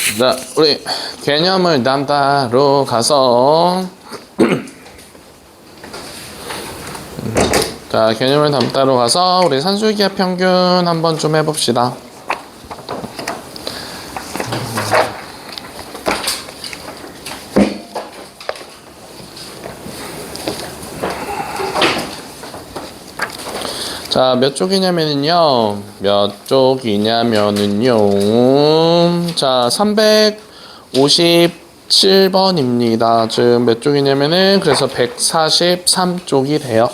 자, 우리 개념을 담다로 가서 자, 개념을 담다로 가서 우리 산술기하 평균 한번 좀 해봅시다. 자, 몇 쪽이냐면은요. 몇 쪽이냐면은요. 자, 357번입니다. 지금 몇 쪽이냐면은 그래서 143쪽이 돼요.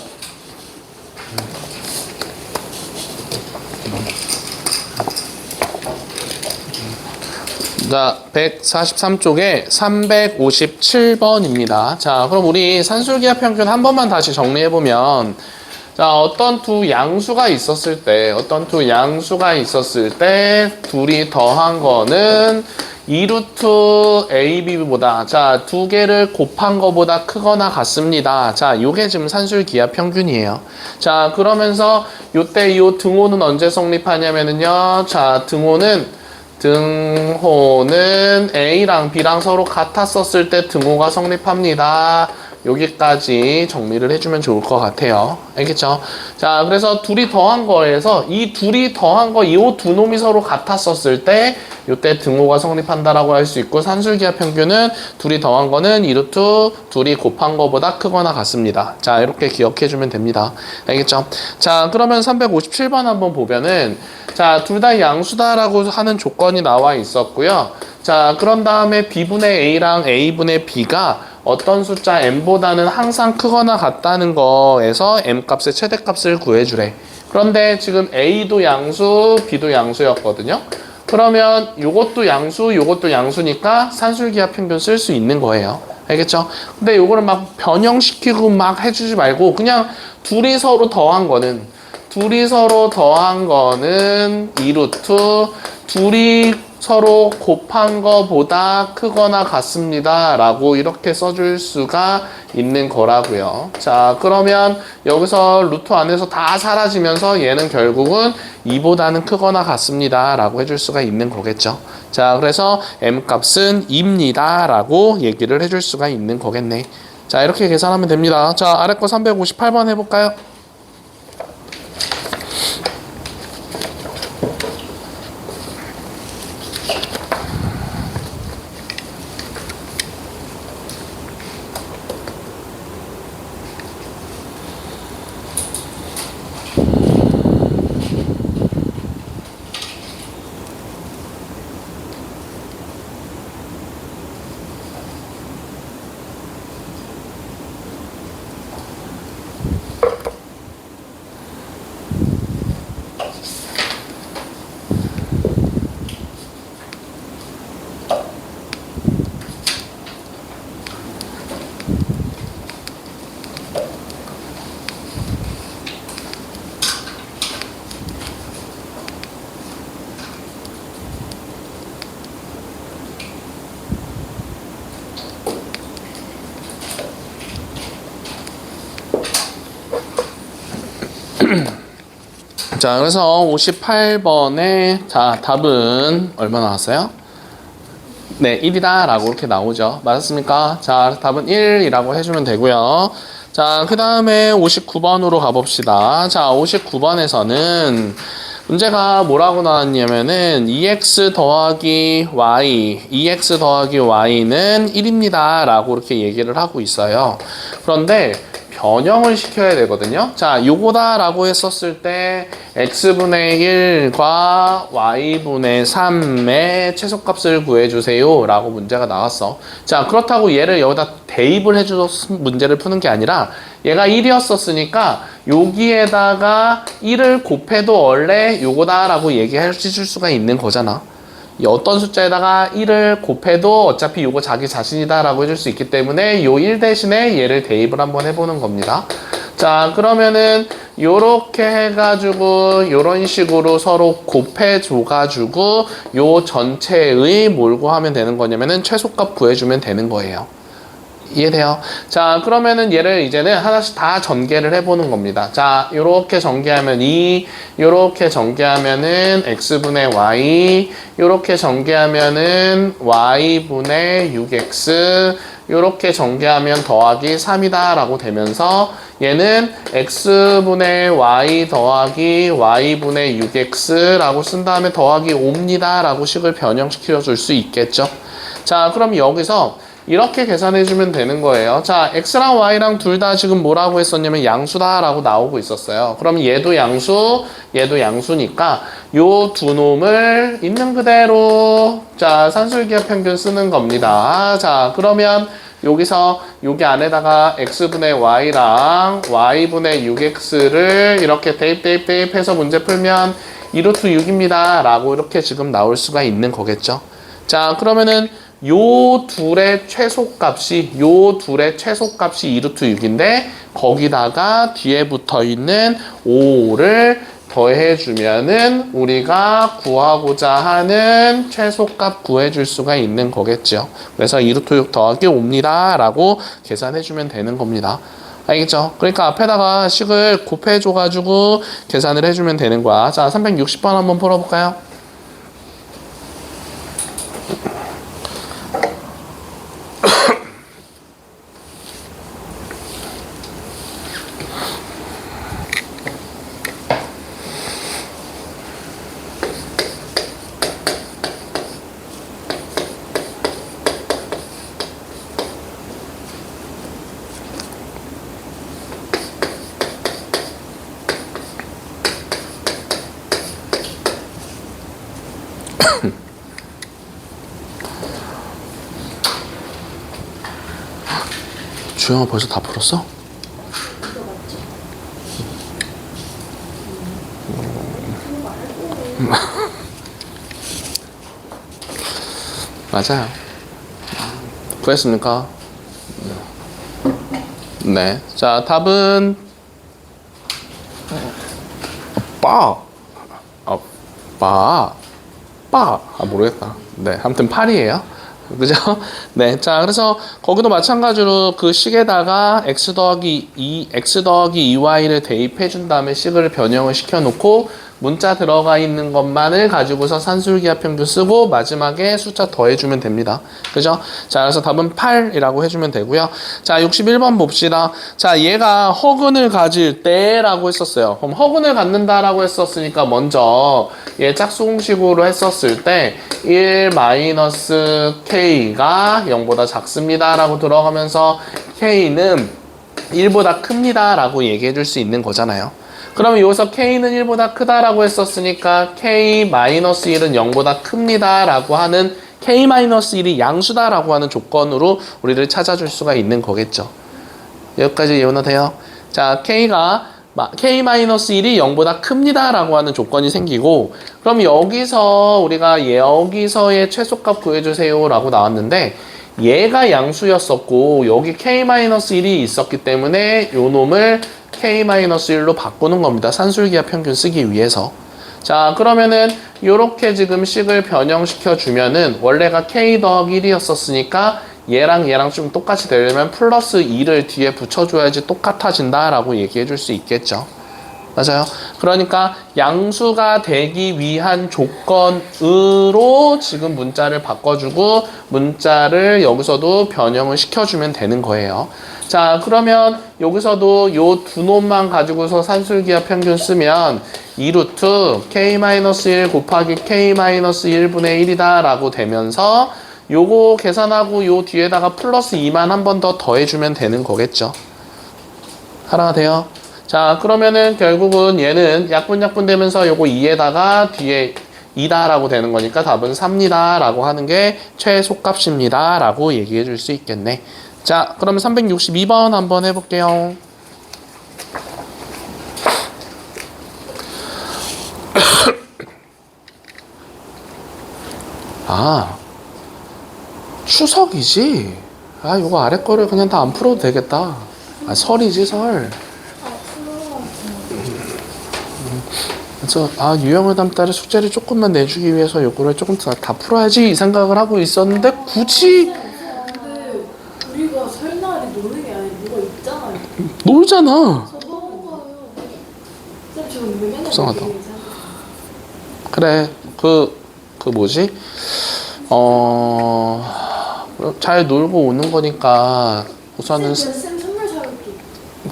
자, 143쪽에 357번입니다. 자, 그럼 우리 산술기하 평균 한 번만 다시 정리해보면, 자, 어떤 두 양수가 있었을 때 둘이 더한 거는 2루트 AB보다, 자, 두 개를 곱한 거보다 크거나 같습니다. 자, 요게 지금 산술기하 평균이에요. 자, 그러면서 요때 요 등호는 언제 성립하냐면은요. 자, 등호는 A랑 B랑 서로 같았었을 때 등호가 성립합니다. 여기까지 정리를 해주면 좋을 것 같아요. 알겠죠? 자, 그래서 둘이 더한 거에서 이 둘이 더한 거, 이 두 놈이 서로 같았었을 때 이때 등호가 성립한다라고 할 수 있고, 산술기하 평균은 둘이 더한 거는 2루트 둘이 곱한 거보다 크거나 같습니다. 자, 이렇게 기억해주면 됩니다. 알겠죠? 자, 그러면 357번 한번 보면은, 자, 둘 다 양수다라고 하는 조건이 나와 있었고요. 자, 그런 다음에 B분의 A랑 A분의 B가 어떤 숫자 m보다는 항상 크거나 같다는 거에서 m값의 최대값을 구해주래. 그런데 지금 A도 양수, B도 양수였거든요. 그러면 요것도 양수, 요것도 양수니까 산술기하 평균 쓸 수 있는 거예요. 알겠죠? 근데 요거를 막 변형시키고 막 해주지 말고 그냥 둘이 서로 더한 거는 2루트 둘이 서로 곱한 거보다 크거나 같습니다. 라고 이렇게 써줄 수가 있는 거라고요. 자, 그러면 여기서 루트 안에서 다 사라지면서 얘는 결국은 2보다는 크거나 같습니다. 라고 해줄 수가 있는 거겠죠. 자, 그래서 m값은 2입니다. 라고 얘기를 해줄 수가 있는 거겠네. 자, 이렇게 계산하면 됩니다. 자, 아래 거 358번 해볼까요? 자, 그래서 58번에 자, 답은 얼마 나왔어요? 네, 1이다 라고 이렇게 나오죠. 맞았습니까? 자, 답은 1이라고 해주면 되고요. 자, 그 다음에 59번으로 가봅시다. 자, 59번에서는 문제가 뭐라고 나왔냐면은 EX 더하기 Y는 1입니다 라고 이렇게 얘기를 하고 있어요. 그런데 변형을 시켜야 되거든요. 자, 요거다 라고 했었을 때 x분의 1과 y분의 3의 최소값을 구해주세요 라고 문제가 나왔어. 자, 그렇다고 얘를 여기다 대입을 해줘서 문제를 푸는 게 아니라 얘가 1이었었으니까 여기에다가 1을 곱해도 원래 요거다 라고 얘기해 줄 수가 있는 거잖아. 어떤 숫자에다가 1을 곱해도 어차피 요거 자기 자신이다 라고 해줄 수 있기 때문에 요 1 대신에 얘를 대입을 한번 해보는 겁니다. 자, 그러면은 요렇게 해가지고 요런 식으로 서로 곱해줘가지고 요 전체의 뭘고 하면 되는 거냐면은 최소값 구해주면 되는 거예요. 이해돼요? 자, 그러면은 얘를 이제는 하나씩 다 전개를 해보는 겁니다. 자, 요렇게 전개하면 2, 요렇게 전개하면은 x분의 y, 요렇게 전개하면은 y분의 6x, 요렇게 전개하면 더하기 3이다 라고 되면서 얘는 x분의 y 더하기 y분의 6x 라고 쓴 다음에 더하기 5입니다 라고 식을 변형시켜 줄 수 있겠죠. 자, 그럼 여기서 이렇게 계산해주면 되는 거예요. 자, x랑 y랑 둘 다 지금 뭐라고 했었냐면 양수다라고 나오고 있었어요. 그럼 얘도 양수, 얘도 양수니까 요 두 놈을 있는 그대로 자, 산술기하 평균 쓰는 겁니다. 자, 그러면 여기서 여기 안에다가 x분의 y랑 y분의 6x를 이렇게 대입해서 문제 풀면 2루트 6입니다. 라고 이렇게 지금 나올 수가 있는 거겠죠. 자, 그러면은 요 둘의 최소값이 2루트 6인데 거기다가 뒤에 붙어 있는 5를 더해주면은 우리가 구하고자 하는 최소값 구해줄 수가 있는 거겠죠. 그래서 2루트 6 더하기 5입니다 라고 계산해주면 되는 겁니다. 알겠죠? 그러니까 앞에다가 식을 곱해줘가지고 계산을 해주면 되는 거야. 자, 360번 한번 풀어볼까요? 주영아 벌써 다 풀었어? 맞아요. 구했습니까? 네. 자, 답은 모르겠다. 네, 아무튼 8이에요. 그죠? 네. 자, 그래서 거기도 마찬가지로 그 식에다가 x 더하기 2y를 대입해 준 다음에 식을 변형을 시켜 놓고 문자 들어가 있는 것만을 가지고서 산술기하 평균 쓰고 마지막에 숫자 더해주면 됩니다. 그죠? 자, 그래서 답은 8이라고 해주면 되고요. 자, 61번 봅시다. 자, 얘가 허근을 가질 때라고 했었어요. 그럼 허근을 갖는다라고 했었으니까 먼저 얘 짝수공식으로 했었을 때 1 마이너스 k가 0보다 작습니다 라고 들어가면서 k는 1보다 큽니다 라고 얘기해 줄 수 있는 거잖아요. 그러면 여기서 k는 1보다 크다라고 했었으니까 k-1은 0보다 큽니다 라고 하는 k-1이 양수다라고 하는 조건으로 우리를 찾아줄 수가 있는 거겠죠. 여기까지 이해가 돼요? 자, k-1이 0보다 큽니다 라고 하는 조건이 생기고 그럼 여기서 우리가 여기서의 최소값 구해주세요 라고 나왔는데 얘가 양수였었고 여기 k-1이 있었기 때문에 요 놈을 k-1로 바꾸는 겁니다. 산술기하 평균 쓰기 위해서. 자, 그러면은 요렇게 지금 식을 변형시켜 주면은 원래가 k 더하기 1이었었으니까 얘랑 좀 똑같이 되려면 플러스 2를 뒤에 붙여줘야지 똑같아진다 라고 얘기해 줄 수 있겠죠. 맞아요. 그러니까 양수가 되기 위한 조건으로 지금 문자를 바꿔주고 문자를 여기서도 변형을 시켜주면 되는 거예요. 자, 그러면 여기서도 요 두 놈만 가지고서 산술기하 평균 쓰면 2루트 k-1 곱하기 k-1분의 1이다 라고 되면서 요거 계산하고 요 뒤에다가 플러스 2만 한 번 더 더해주면 되는 거겠죠. 하나가 돼요? 자, 그러면은 결국은 얘는 약분 되면서 요거 2에다가 뒤에 2다 라고 되는 거니까 답은 3니다 라고 하는 게 최소값입니다 라고 얘기해 줄 수 있겠네. 자, 그러면 362번 한번 해볼게요. 아, 추석이지? 아, 요거 아래 거를 그냥 다 안 풀어도 되겠다. 아, 설이지, 설. 그래서 유형을 담다를 숙제를 조금만 내주기 위해서 요거를 조금 다 풀어야지 이 생각을 하고 있었는데 굳이 근데 우리가 설날 놀잖아. 저 너무 봐요. 쌤 지금 왜 맨날 불쌍하다. 이렇게 얘기하세요? 그래. 그 뭐지? 잘 놀고 오는 거니까 우선은 쌤 선물 사올게.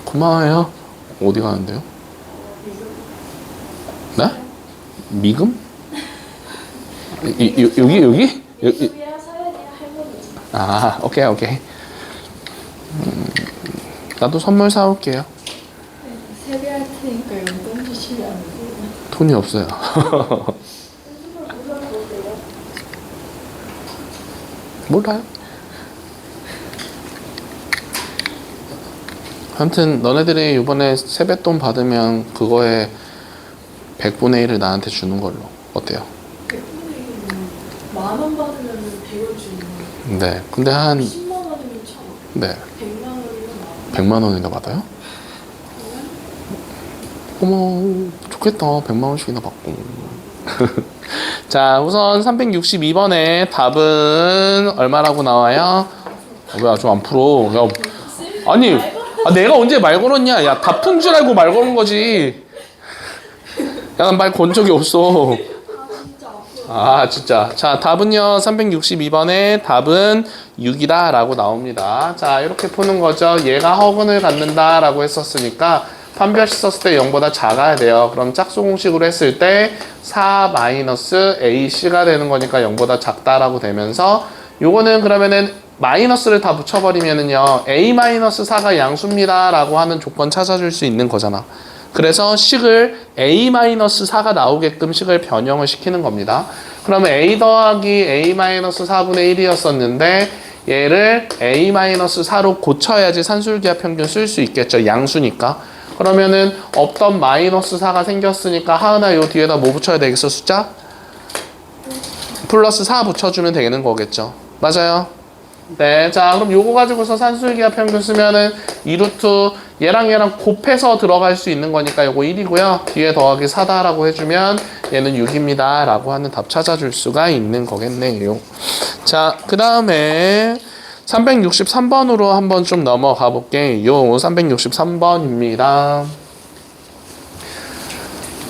고마워요. 어디 가는데요? 네? 미금? 여기? 여기? 미국이랑 서연이랑 할머니. 아, 오케이. 나도 선물 사올게요. 세배할 테니까 용돈 주시면 안 돼요? 돈이 없어요. 선물 골라보세요. 몰라요. 아무튼 너네들이 이번에 세뱃돈 받으면 그거에 100분의 1을 나한테 주는 걸로. 어때요? 100분의 1은 만원 받으면 100원 주는 거예요. 네. 근데 한 10만 원이면 1000원. 네. 100만 원이면 만원. 100만 원이나 받아요? 어머, 좋겠다. 100만 원씩이나 받고. 자, 우선 362번에 답은 얼마라고 나와요? 왜 아주 안 풀어? 야, 아니, 내가 언제 말 걸었냐? 야, 다 푼 줄 알고 말 거는 거지. 야, 난 말 건 적이 없어. 진짜 아프요. 아, 진짜. 자, 답은요, 362번에 답은 6이다 라고 나옵니다. 자, 이렇게 푸는 거죠. 얘가 허근을 갖는다 라고 했었으니까 판별식 썼을 때 0보다 작아야 돼요. 그럼 짝수 공식으로 했을 때 4-AC가 되는 거니까 0보다 작다라고 되면서 요거는 그러면은 마이너스를 다 붙여버리면은요, A-4가 양수입니다 라고 하는 조건 찾아줄 수 있는 거잖아. 그래서 식을 A-4가 나오게끔 식을 변형을 시키는 겁니다. 그러면 A 더하기 A-4분의 1이었었는데 얘를 A-4로 고쳐야지 산술기하 평균 쓸 수 있겠죠. 양수니까. 그러면은 없던 -4가 생겼으니까 하은아 요 뒤에다 뭐 붙여야 되겠어? 숫자? 플러스 4 붙여주면 되는 거겠죠. 맞아요. 네, 자 그럼 요거 가지고서 산술기하 평균 쓰면은 2루트 얘랑 곱해서 들어갈 수 있는 거니까 요거 1이고요. 뒤에 더하기 4다라고 해주면 얘는 6입니다 라고 하는 답 찾아줄 수가 있는 거겠네요. 자, 그 다음에 363번으로 한번 좀 넘어가 볼게요. 363번입니다.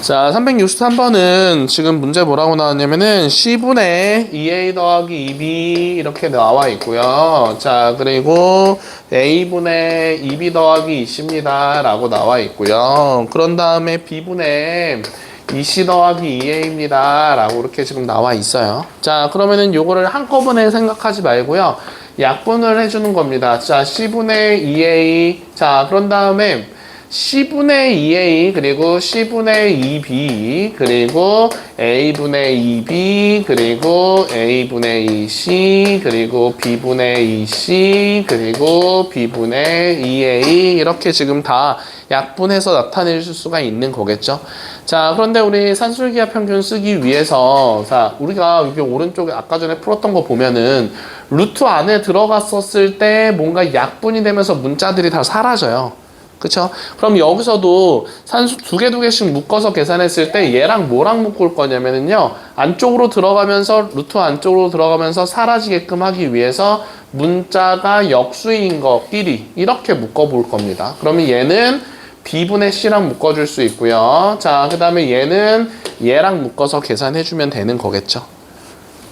자, 363번은 지금 문제 뭐라고 나왔냐면은 C분의 2A 더하기 2B 이렇게 나와 있고요. 자, 그리고 A분의 2B 더하기 2C입니다 라고 나와 있고요. 그런 다음에 B분의 2C 더하기 2A입니다 라고 이렇게 지금 나와 있어요. 자, 그러면은 요거를 한꺼번에 생각하지 말고요. 약분을 해주는 겁니다. 자, C분의 2A. 자, 그런 다음에 C분의 2A 그리고 C분의 2B 그리고 A분의 2B 그리고 A분의 2C 그리고 B분의 2C 그리고 B분의 2A 이렇게 지금 다 약분해서 나타낼 수가 있는 거겠죠. 자, 그런데 우리 산술기하 평균 쓰기 위해서 자, 우리가 여기 오른쪽에 아까 전에 풀었던 거 보면은 루트 안에 들어갔었을 때 뭔가 약분이 되면서 문자들이 다 사라져요. 그쵸? 그럼 여기서도 산수 두 개씩 묶어서 계산했을 때 얘랑 뭐랑 묶을 거냐면은요, 안쪽으로 들어가면서 루트 안쪽으로 들어가면서 사라지게끔 하기 위해서 문자가 역수인 것끼리 이렇게 묶어 볼 겁니다. 그러면 얘는 B분의 C랑 묶어줄 수 있고요. 자, 그 다음에 얘는 얘랑 묶어서 계산해주면 되는 거겠죠.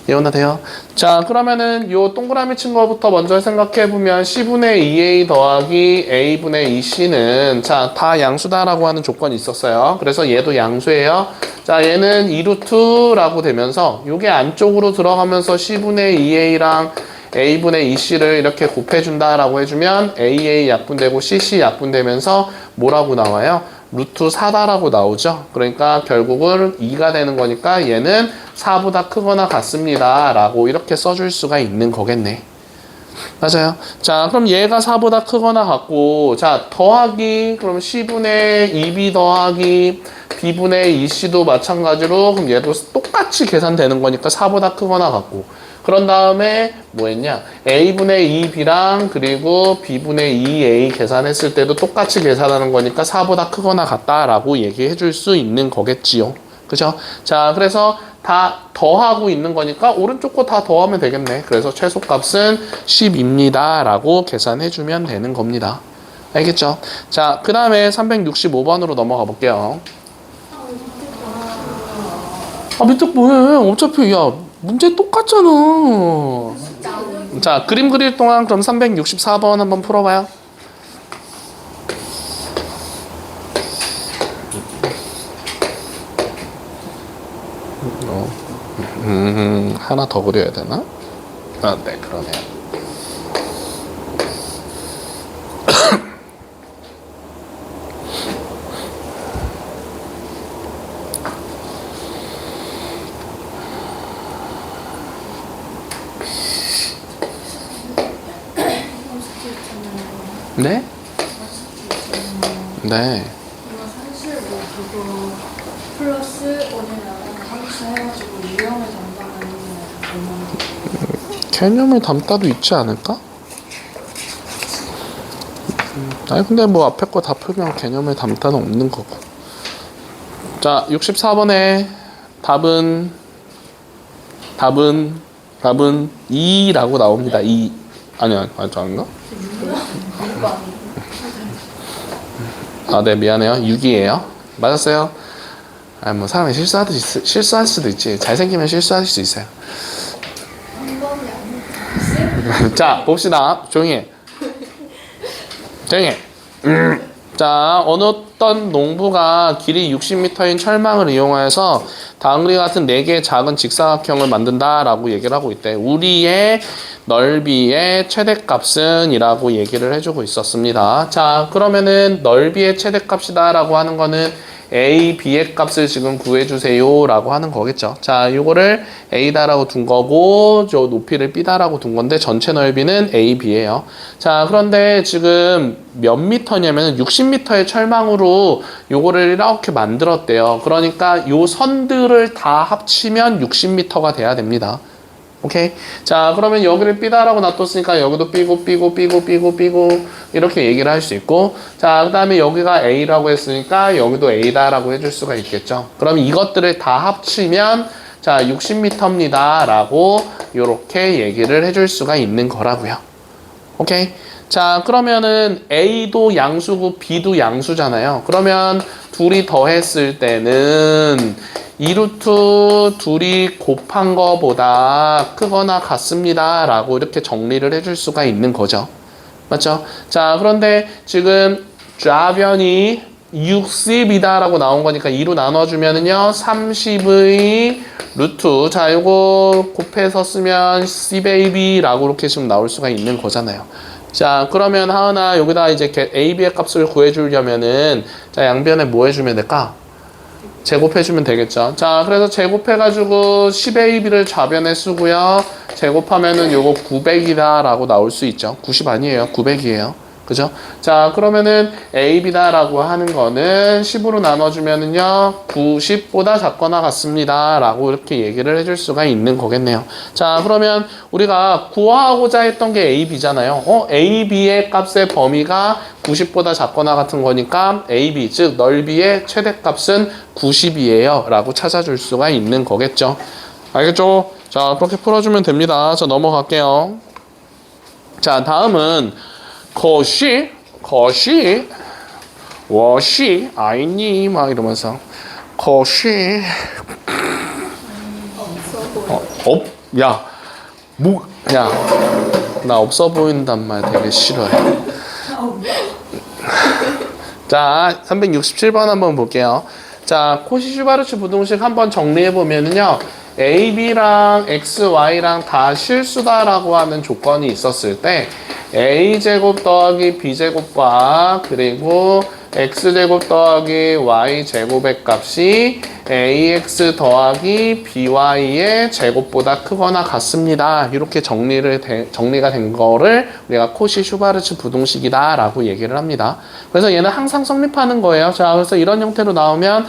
이해가 돼요? 자, 그러면은 요 동그라미 친 거부터 먼저 생각해보면 C분의 2A 더하기 A분의 2C는 자, 다 양수다라고 하는 조건이 있었어요. 그래서 얘도 양수예요. 자, 얘는 2루트라고 되면서 요게 안쪽으로 들어가면서 C분의 2A랑 A분의 2C를 이렇게 곱해준다라고 해주면 AA 약분되고 CC 약분되면서 뭐라고 나와요? 루트 4다라고 나오죠. 그러니까 결국은 2가 되는 거니까 얘는 4보다 크거나 같습니다 라고 이렇게 써줄 수가 있는 거겠네. 맞아요. 자, 그럼 얘가 4보다 크거나 같고, 자, 더하기, 그럼 C분의 2B 더하기 B분의 2C도 마찬가지로, 그럼 얘도 똑같이 계산되는 거니까 4보다 크거나 같고, 그런 다음에 뭐 했냐? A분의 2B랑 그리고 B분의 2A 계산했을 때도 똑같이 계산하는 거니까 4보다 크거나 같다라고 얘기해 줄 수 있는 거겠지요. 그죠? 자, 그래서 다 더하고 있는 거니까 오른쪽 거 다 더하면 되겠네. 그래서 최소값은 10입니다. 라고 계산해 주면 되는 겁니다. 알겠죠? 자, 그 다음에 365번으로 넘어가 볼게요. 밑에 뭐해? 어차피, 야, 문제 똑같잖아. 자, 그림 그릴 동안 그럼 364번 한번 풀어봐요. 하나 더 그려야 되나? 네, 그러네요. 네? 네. 이거 사실 뭐 그거 플러스 원이랑 함수해가지고 유형을 담당하는 거는 개념을 담다도 있지 않을까? 아니 근데 뭐 앞에 거 다 풀면 개념을 담다는 없는 거고. 자, 64번에 답은 2라고 나옵니다. 2. 아니야, 아닌가? 네, 미안해요. 6이에요. 맞았어요. 뭐 사람이 실수할 수도 있지. 잘생기면 실수할 수 있어요. 자, 봅시다. 조용히 해. 조용히 해. 자, 어떤 농부가 길이 60m인 철망을 이용해서 다음과 같은 4개의 작은 직사각형을 만든다라고 얘기를 하고 있대. 우리의 넓이의 최대값은 이라고 얘기를 해주고 있었습니다. 자, 그러면은 넓이의 최대값이다라고 하는 거는 A, B의 값을 지금 구해주세요 라고 하는 거겠죠. 자, 요거를 A다라고 둔 거고 저 높이를 B다라고 둔 건데 전체 넓이는 A, B예요. 자, 그런데 지금 몇 미터냐면 60m의 철망으로 요거를 이렇게 만들었대요. 그러니까 요 선들을 다 합치면 60m가 돼야 됩니다. 오케이? 자, 그러면 여기를 B다라고 놔뒀으니까 여기도 B고 이렇게 얘기를 할 수 있고, 자, 그 다음에 여기가 A라고 했으니까 여기도 A다라고 해줄 수가 있겠죠. 그럼 이것들을 다 합치면 자, 60m입니다 라고 이렇게 얘기를 해줄 수가 있는 거라고요. 오케이? 자, 그러면은 A도 양수고 B도 양수잖아요. 그러면 둘이 더했을 때는 2루트 둘이 곱한 거보다 크거나 같습니다 라고 이렇게 정리를 해줄 수가 있는 거죠. 맞죠? 자, 그런데 지금 좌변이 60이다 라고 나온 거니까 2로 나눠주면은요 30의 루트, 자, 요거 곱해서 쓰면 Cbaby 라고 이렇게 지금 나올 수가 있는 거잖아요. 자, 그러면 하은아 여기다 이제 AB의 값을 구해주려면은 자, 양변에 뭐 해주면 될까? 제곱해주면 되겠죠. 자, 그래서 제곱해가지고 10AB를 좌변에 쓰고요. 제곱하면은 요거 900이다 라고 나올 수 있죠. 90 아니에요. 900이에요. 그죠? 자, 그러면은 AB다 라고 하는 거는 10으로 나눠주면은요 90보다 작거나 같습니다 라고 이렇게 얘기를 해줄 수가 있는 거겠네요. 자, 그러면 우리가 구하고자 했던 게 AB잖아요. AB의 값의 범위가 90보다 작거나 같은 거니까 AB, 즉 넓이의 최대값은 90이에요 라고 찾아줄 수가 있는 거겠죠. 알겠죠? 자, 그렇게 풀어주면 됩니다. 자, 넘어갈게요. 자, 다음은 거시, 워시, 아이니 막 이러면서 거시, 야, 야, 나 없어 보인단 말 되게 싫어해. 자, 367번 한번 볼게요. 자, 코시-슈바르츠 부등식 한번 정리해 보면은요. AB랑 XY랑 다 실수다라고 하는 조건이 있었을 때 A제곱 더하기 B제곱과 그리고 X제곱 더하기 Y제곱의 값이 AX 더하기 BY의 제곱보다 크거나 같습니다. 이렇게 정리가 된 거를 우리가 코시-슈바르츠 부등식이다 라고 얘기를 합니다. 그래서 얘는 항상 성립하는 거예요. 자, 그래서 이런 형태로 나오면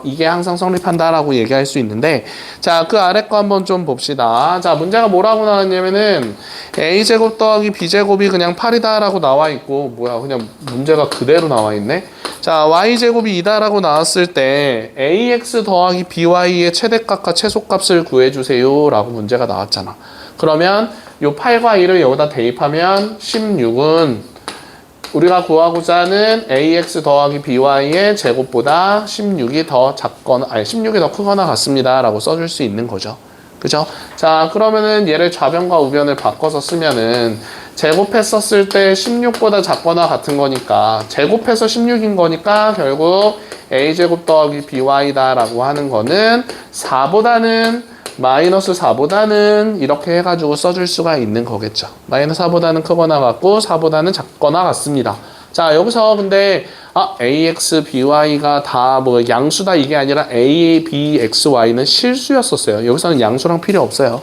이게 항상 성립한다 라고 얘기할 수 있는데, 자, 그 아래 거 한번 좀 봅시다. 자, 문제가 뭐라고 나왔냐면은 A제곱 더하기 B제곱이 그냥 8이다 라고 나와 있고, 뭐야, 그냥 문제가 그대로 나와 있네. 자, Y제곱이 2다 라고 나왔을 때 AX 더하기 BY의 최대값과 최소값을 구해주세요 라고 문제가 나왔잖아. 그러면 요 8과 2를 여기다 대입하면 16은 우리가 구하고자 하는 ax 더하기 by의 제곱보다 16이 더 작거나, 아니 16이 더 크거나 같습니다 라고 써줄 수 있는 거죠. 그죠? 자, 그러면은 얘를 좌변과 우변을 바꿔서 쓰면은 제곱했었을 때 16보다 작거나 같은 거니까 제곱해서 16인 거니까 결국 a제곱 더하기 by다 라고 하는 거는 4보다는 마이너스 4보다는 이렇게 해가지고 써줄 수가 있는 거겠죠. 마이너스 4보다는 크거나 같고 4보다는 작거나 같습니다. 자, 여기서 근데 ax, by가 다 뭐 양수다 이게 아니라 a, b, x, y는 실수였었어요. 여기서는 양수랑 필요 없어요.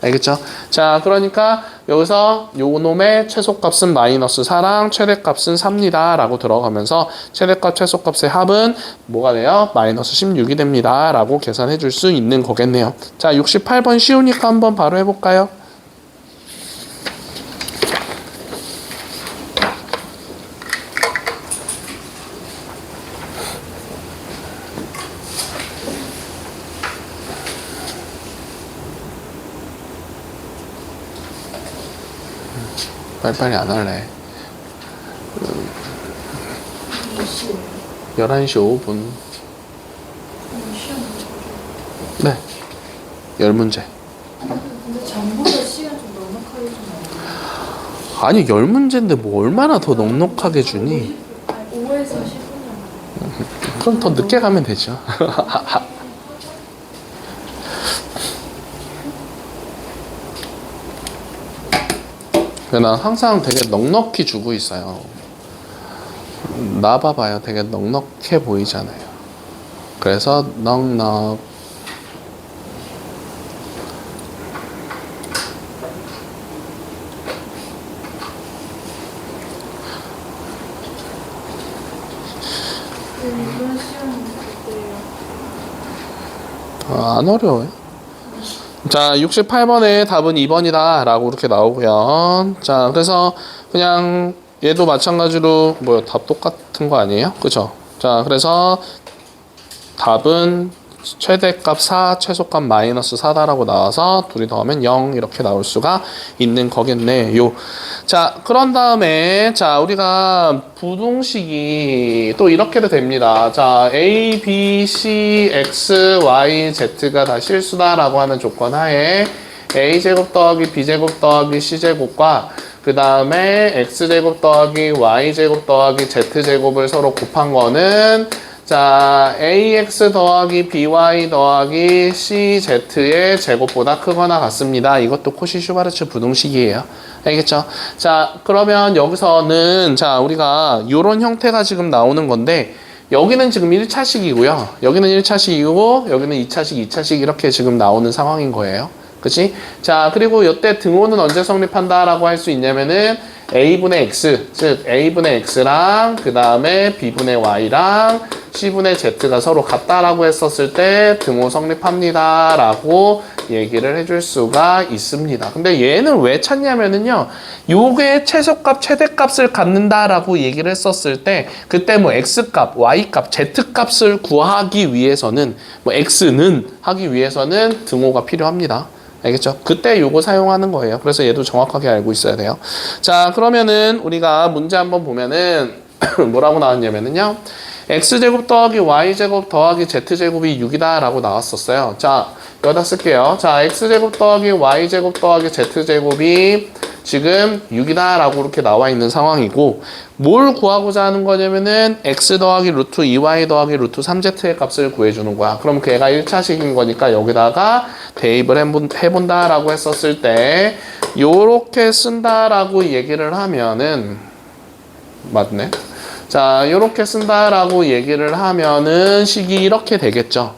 알겠죠? 자, 그러니까 여기서 요 놈의 최소값은 마이너스 4랑 최대값은 3입니다 라고 들어가면서 최대값, 최소값의 합은 뭐가 돼요? 마이너스 16이 됩니다 라고 계산해 줄 수 있는 거겠네요. 자, 68번 쉬우니까 한번 바로 해볼까요? 빨리빨리 안 할래. 11시 5분. 네. 10문제. 근데 전보다 시간 좀 넉넉하게 좀 나와요. 아니 10문제인데 뭐 얼마나 더 넉넉하게 주니? 5에서 10분 그럼 더 늦게 가면 되죠. 난 항상 되게 넉넉히 주고 있어요. 나 봐봐요. 되게 넉넉해 보이잖아요. 그래서 넉넉. 이번 시간은 어때요? 안 어려워요. 자, 68번에 답은 2번이다 라고 이렇게 나오고요. 자, 그래서 그냥 얘도 마찬가지로 뭐 답 똑같은 거 아니에요? 그죠? 자, 그래서 답은 최대값 4, 최소값 마이너스 4다라고 나와서 둘이 더하면 0 이렇게 나올 수가 있는 거겠네요. 자, 그런 다음에 자, 우리가 부동식이 또 이렇게도 됩니다. 자, a, b, c, x, y, z가 다 실수다라고 하는 조건 하에 a제곱 더하기 b제곱 더하기 c제곱과 그 다음에 x제곱 더하기 y제곱 더하기 z제곱을 서로 곱한 거는 자, ax 더하기 by 더하기 cz의 제곱보다 크거나 같습니다. 이것도 코시-슈바르츠 부동식이에요. 알겠죠? 자, 그러면 여기서는 자, 우리가 이런 형태가 지금 나오는 건데 여기는 지금 1차식이고요. 여기는 1차식이고 여기는 2차식, 2차식 이렇게 지금 나오는 상황인 거예요. 그치? 자, 그리고 이때 등호는 언제 성립한다라고 할 수 있냐면은 a분의 x, 즉 a분의 x랑 그 다음에 b분의 y랑 c분의 z가 서로 같다라고 했었을 때 등호 성립합니다 라고 얘기를 해줄 수가 있습니다. 근데 얘는 왜 찾냐면은요, 요게 최소값, 최대값을 갖는다라고 얘기를 했었을 때 그때 뭐 x값, y값, z값을 구하기 위해서는 뭐 x는 하기 위해서는 등호가 필요합니다. 알겠죠? 그때 요거 사용하는 거예요. 그래서 얘도 정확하게 알고 있어야 돼요. 자, 그러면은 우리가 문제 한번 보면은 뭐라고 나왔냐면은요, x제곱 더하기 y제곱 더하기 z제곱이 6이다 라고 나왔었어요. 자, 여기다 쓸게요. 자, x제곱 더하기 y제곱 더하기 z제곱이 지금 6이다 라고 이렇게 나와 있는 상황이고, 뭘 구하고자 하는 거냐면은 x 더하기 루트 2y 더하기 루트 3z의 값을 구해주는 거야. 그럼 걔가 1차식인 거니까 여기다가 대입을 해본다 라고 했었을 때 요렇게 쓴다 라고 얘기를 하면은 맞네. 자, 요렇게 쓴다 라고 얘기를 하면은 식이 이렇게 되겠죠.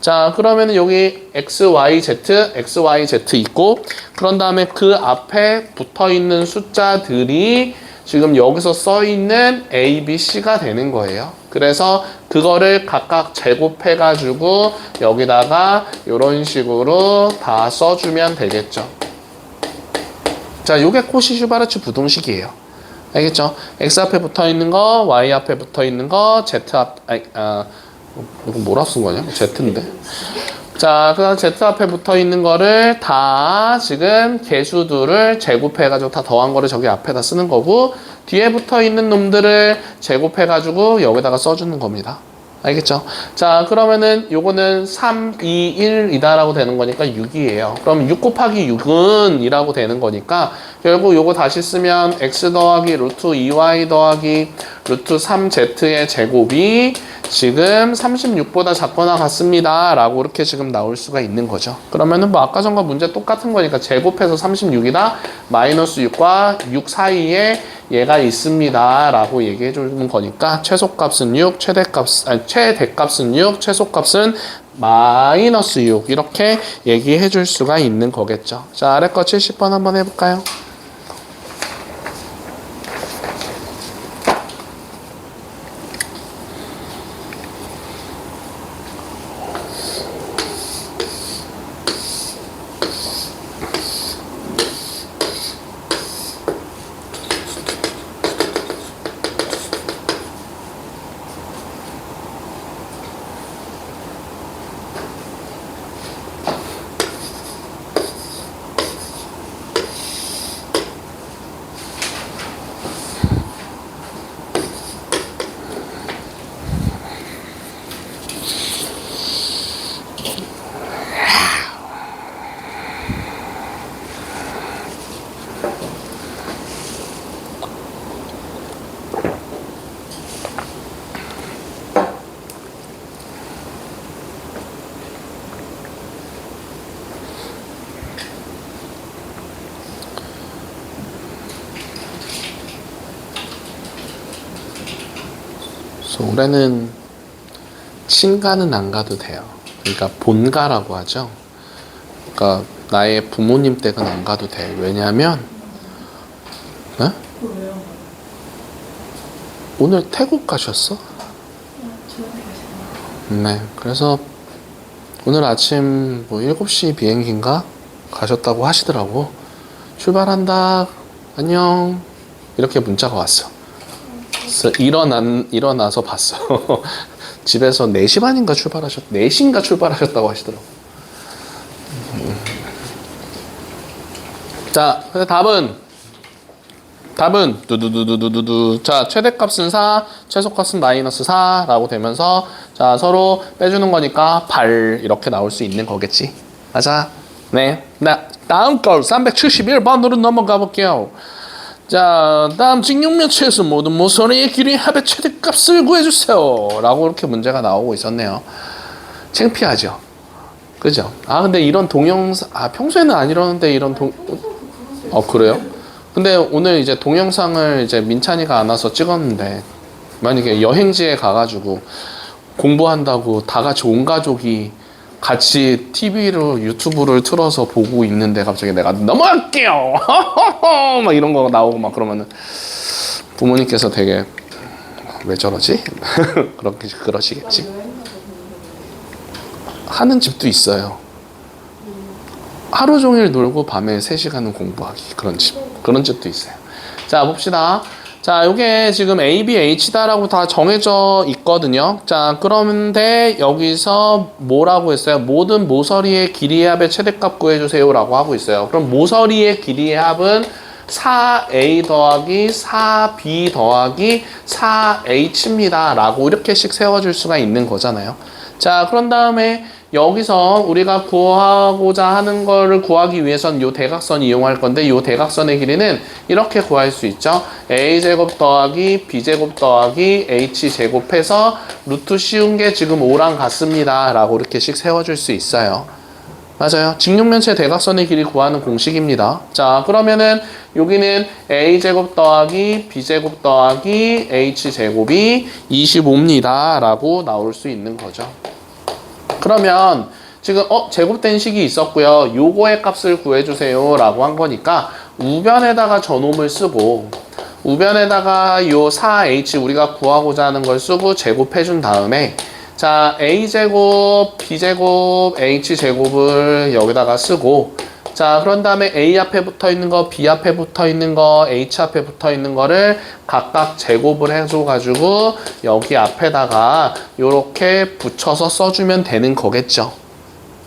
자, 그러면은 여기 x, y, z, x, y, z 있고, 그런 다음에 그 앞에 붙어 있는 숫자들이 지금 여기서 써 있는 a, b, c가 되는 거예요. 그래서 그거를 각각 제곱해 가지고 여기다가 이런 식으로 다 써주면 되겠죠. 자, 요게 코시-슈바르츠 부동식이에요. 알겠죠? x 앞에 붙어 있는 거, y 앞에 붙어 있는 거, z 앞, 이거 뭐라 쓴 거냐? z인데. 자, 그다음 Z 앞에 붙어 있는 거를 다 지금 개수들을 제곱해가지고 다 더한 거를 저기 앞에다 쓰는 거고, 뒤에 붙어 있는 놈들을 제곱해가지고 여기다가 써주는 겁니다. 알겠죠? 자, 그러면은 요거는 3, 2, 1이다라고 되는 거니까 6이에요. 그럼 6 곱하기 6은 이라고 되는 거니까 결국 요거 다시 쓰면 x 더하기 루트 2y 더하기 루트 3z의 제곱이 지금 36보다 작거나 같습니다. 라고 이렇게 지금 나올 수가 있는 거죠. 그러면은 뭐 아까 전과 문제 똑같은 거니까 제곱해서 36이다. 마이너스 6과 6 사이에 얘가 있습니다. 라고 얘기해 주는 거니까 최소값은 6, 최대값은 6, 최소값은 마이너스 6 이렇게 얘기해 줄 수가 있는 거겠죠. 자, 아래 거 70번 한번 해볼까요? 그래서 올해는 친가는 안 가도 돼요. 그러니까 본가라고 하죠. 그러니까 나의 부모님 댁은 안 가도 돼. 왜냐하면 네? 왜요? 오늘 태국 가셨어? 저한테 가시나요? 네. 그래서 오늘 아침 뭐 7시 비행기인가 가셨다고 하시더라고. 출발한다. 안녕. 이렇게 문자가 왔어. 그래서 일어나서 봤어. 집에서 4시 반인가 4시인가 출발하셨다고 하시더라고. 자, 그래서 답은 두두두두두두. 자, 최대값은 4, 최소값은 마이너스 4라고 되면서 자, 서로 빼주는 거니까 8 이렇게 나올 수 있는 거겠지. 맞아. 네. 다음 걸 371번으로 넘어가 볼게요. 자, 다음 직육면체에서 모든 모서리의 길이 합의 최대값을 구해주세요. 라고 이렇게 문제가 나오고 있었네요. 창피하죠? 그죠? 아, 근데 이런 동영상, 평소에는 안 이러는데 이런 그래요? 근데 오늘 이제 동영상을 이제 민찬이가 안 와서 찍었는데, 만약에 여행지에 가가지고 공부한다고 다 같이 온 가족이 같이 TV로 유튜브를 틀어서 보고 있는데 갑자기 내가 넘어갈게요! 막 이런 거 나오고 막 그러면은 부모님께서 되게 왜 저러지? 그러시겠지. 하는 집도 있어요. 하루 종일 놀고 밤에 3시간은 공부하기. 그런 집도 있어요. 자, 봅시다. 자, 요게 지금 A, B, H다라고 다 정해져 있거든요. 자, 그런데 여기서 뭐라고 했어요? 모든 모서리의 길이의 합의 최대값 구해주세요 라고 하고 있어요. 그럼 모서리의 길이의 합은 4A 더하기 4B 더하기 4H입니다 라고 이렇게씩 세워줄 수가 있는 거잖아요. 자, 그런 다음에 여기서 우리가 구하고자 하는 거를 구하기 위해선 요 대각선 이용할 건데 요 대각선의 길이는 이렇게 구할 수 있죠. a제곱 더하기 b제곱 더하기 h제곱 해서 루트 씌운 게 지금 5랑 같습니다 라고 이렇게씩 세워줄 수 있어요. 맞아요. 직육면체 대각선의 길이 구하는 공식입니다. 자, 그러면은 여기는 a제곱 더하기 b제곱 더하기 h제곱이 25입니다 라고 나올 수 있는 거죠. 그러면 지금 제곱된 식이 있었고요. 요거의 값을 구해주세요 라고 한 거니까 우변에다가 저놈을 쓰고 우변에다가 요 4h 우리가 구하고자 하는 걸 쓰고 제곱해 준 다음에 자, a제곱, b제곱, h제곱을 여기다가 쓰고 자, 그런 다음에 a 앞에 붙어 있는 거, b 앞에 붙어 있는 거, h 앞에 붙어 있는 거를 각각 제곱을 해줘가지고 여기 앞에다가 요렇게 붙여서 써주면 되는 거겠죠.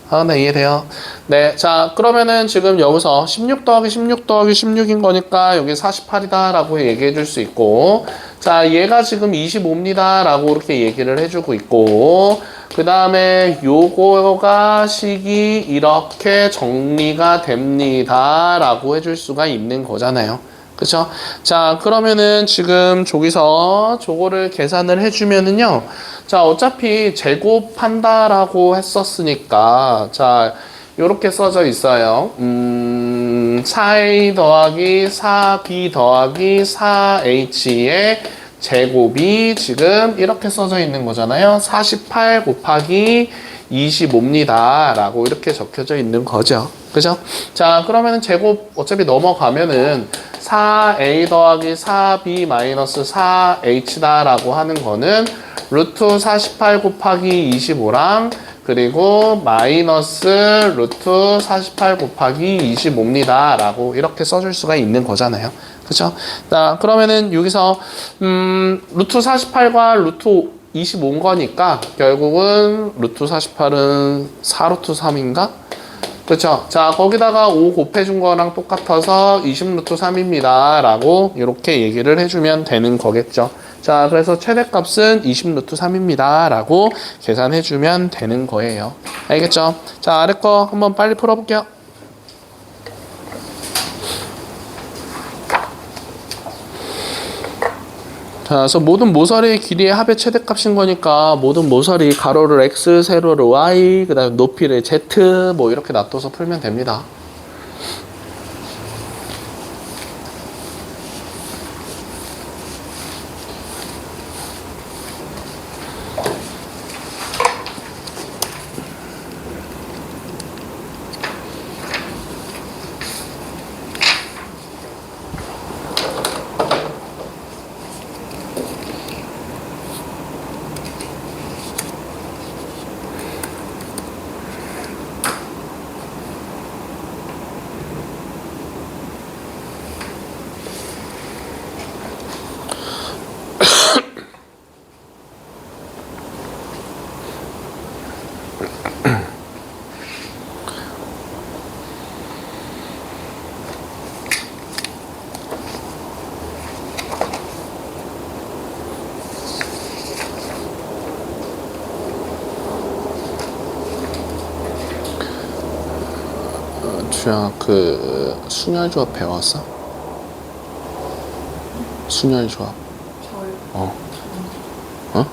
아, 네, 이해돼요. 네, 자, 그러면은 지금 여기서 16 더하기 16 더하기 16인 거니까 여기 48이다 라고 얘기해 줄 수 있고, 자, 얘가 지금 25입니다 라고 이렇게 얘기를 해주고 있고, 그 다음에 요거가 식이 이렇게 정리가 됩니다 라고 해줄 수가 있는 거잖아요. 그쵸? 자, 그러면은 지금 저기서 저거를 계산을 해주면은요. 자, 어차피 제곱한다라고 했었으니까, 자, 요렇게 써져 있어요. 4a 더하기 4b 더하기 4h의 제곱이 지금 이렇게 써져 있는 거잖아요. 48 곱하기 25입니다. 라고 이렇게 적혀져 있는 거죠. 그죠? 자, 그러면은 제곱 어차피 넘어가면은 4a 더하기 4b 마이너스 4h다 라고 하는 거는 루트 48 곱하기 25랑 그리고 마이너스 루트 48 곱하기 25입니다 라고 이렇게 써줄 수가 있는 거잖아요. 그쵸? 자, 그러면은 여기서 루트 48과 루트 25인 거니까 결국은 루트 48은 4루트 3인가? 그쵸? 자, 거기다가 5 곱해준 거랑 똑같아서 20루트 3입니다 라고 이렇게 얘기를 해주면 되는 거겠죠. 자, 그래서 최대값은 20루트 3입니다 라고 계산해주면 되는 거예요. 알겠죠? 자, 아래 거 한번 빨리 풀어볼게요. 자, 그래서 모든 모서리의 길이의 합의 최대값인 거니까 모든 모서리 가로를 x, 세로를 y, 그 다음에 높이를 z 뭐 이렇게 놔둬서 풀면 됩니다. 주야, 그 순열조합 배웠어? 순열조합. 저요. 어? 어?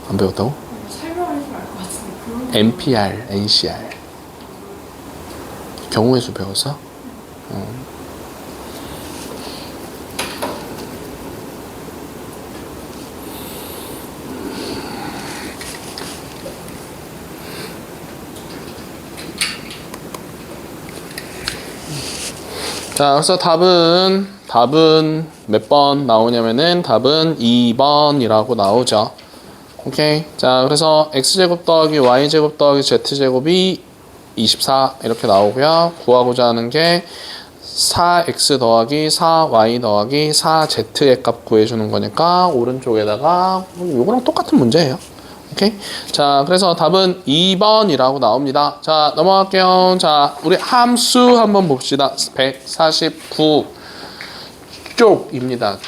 안 배웠다고? 설명을 해주면 알 것 같은데 그런 NPR, NCR. 경우의 수 배웠어? 자, 그래서 답은 몇 번 나오냐면은 답은 2번이라고 나오죠. 오케이. 자, 그래서 x제곱 더하기 y제곱 더하기 z제곱이 24 이렇게 나오고요. 구하고자 하는 게 4x 더하기 4y 더하기 4z의 값 구해주는 거니까 오른쪽에다가 요거랑 똑같은 문제예요. 오케이. 자, 그래서 답은 2번이라고 나옵니다. 자, 넘어갈게요. 자, 우리 함수 한번 봅시다. 149 쪽입니다.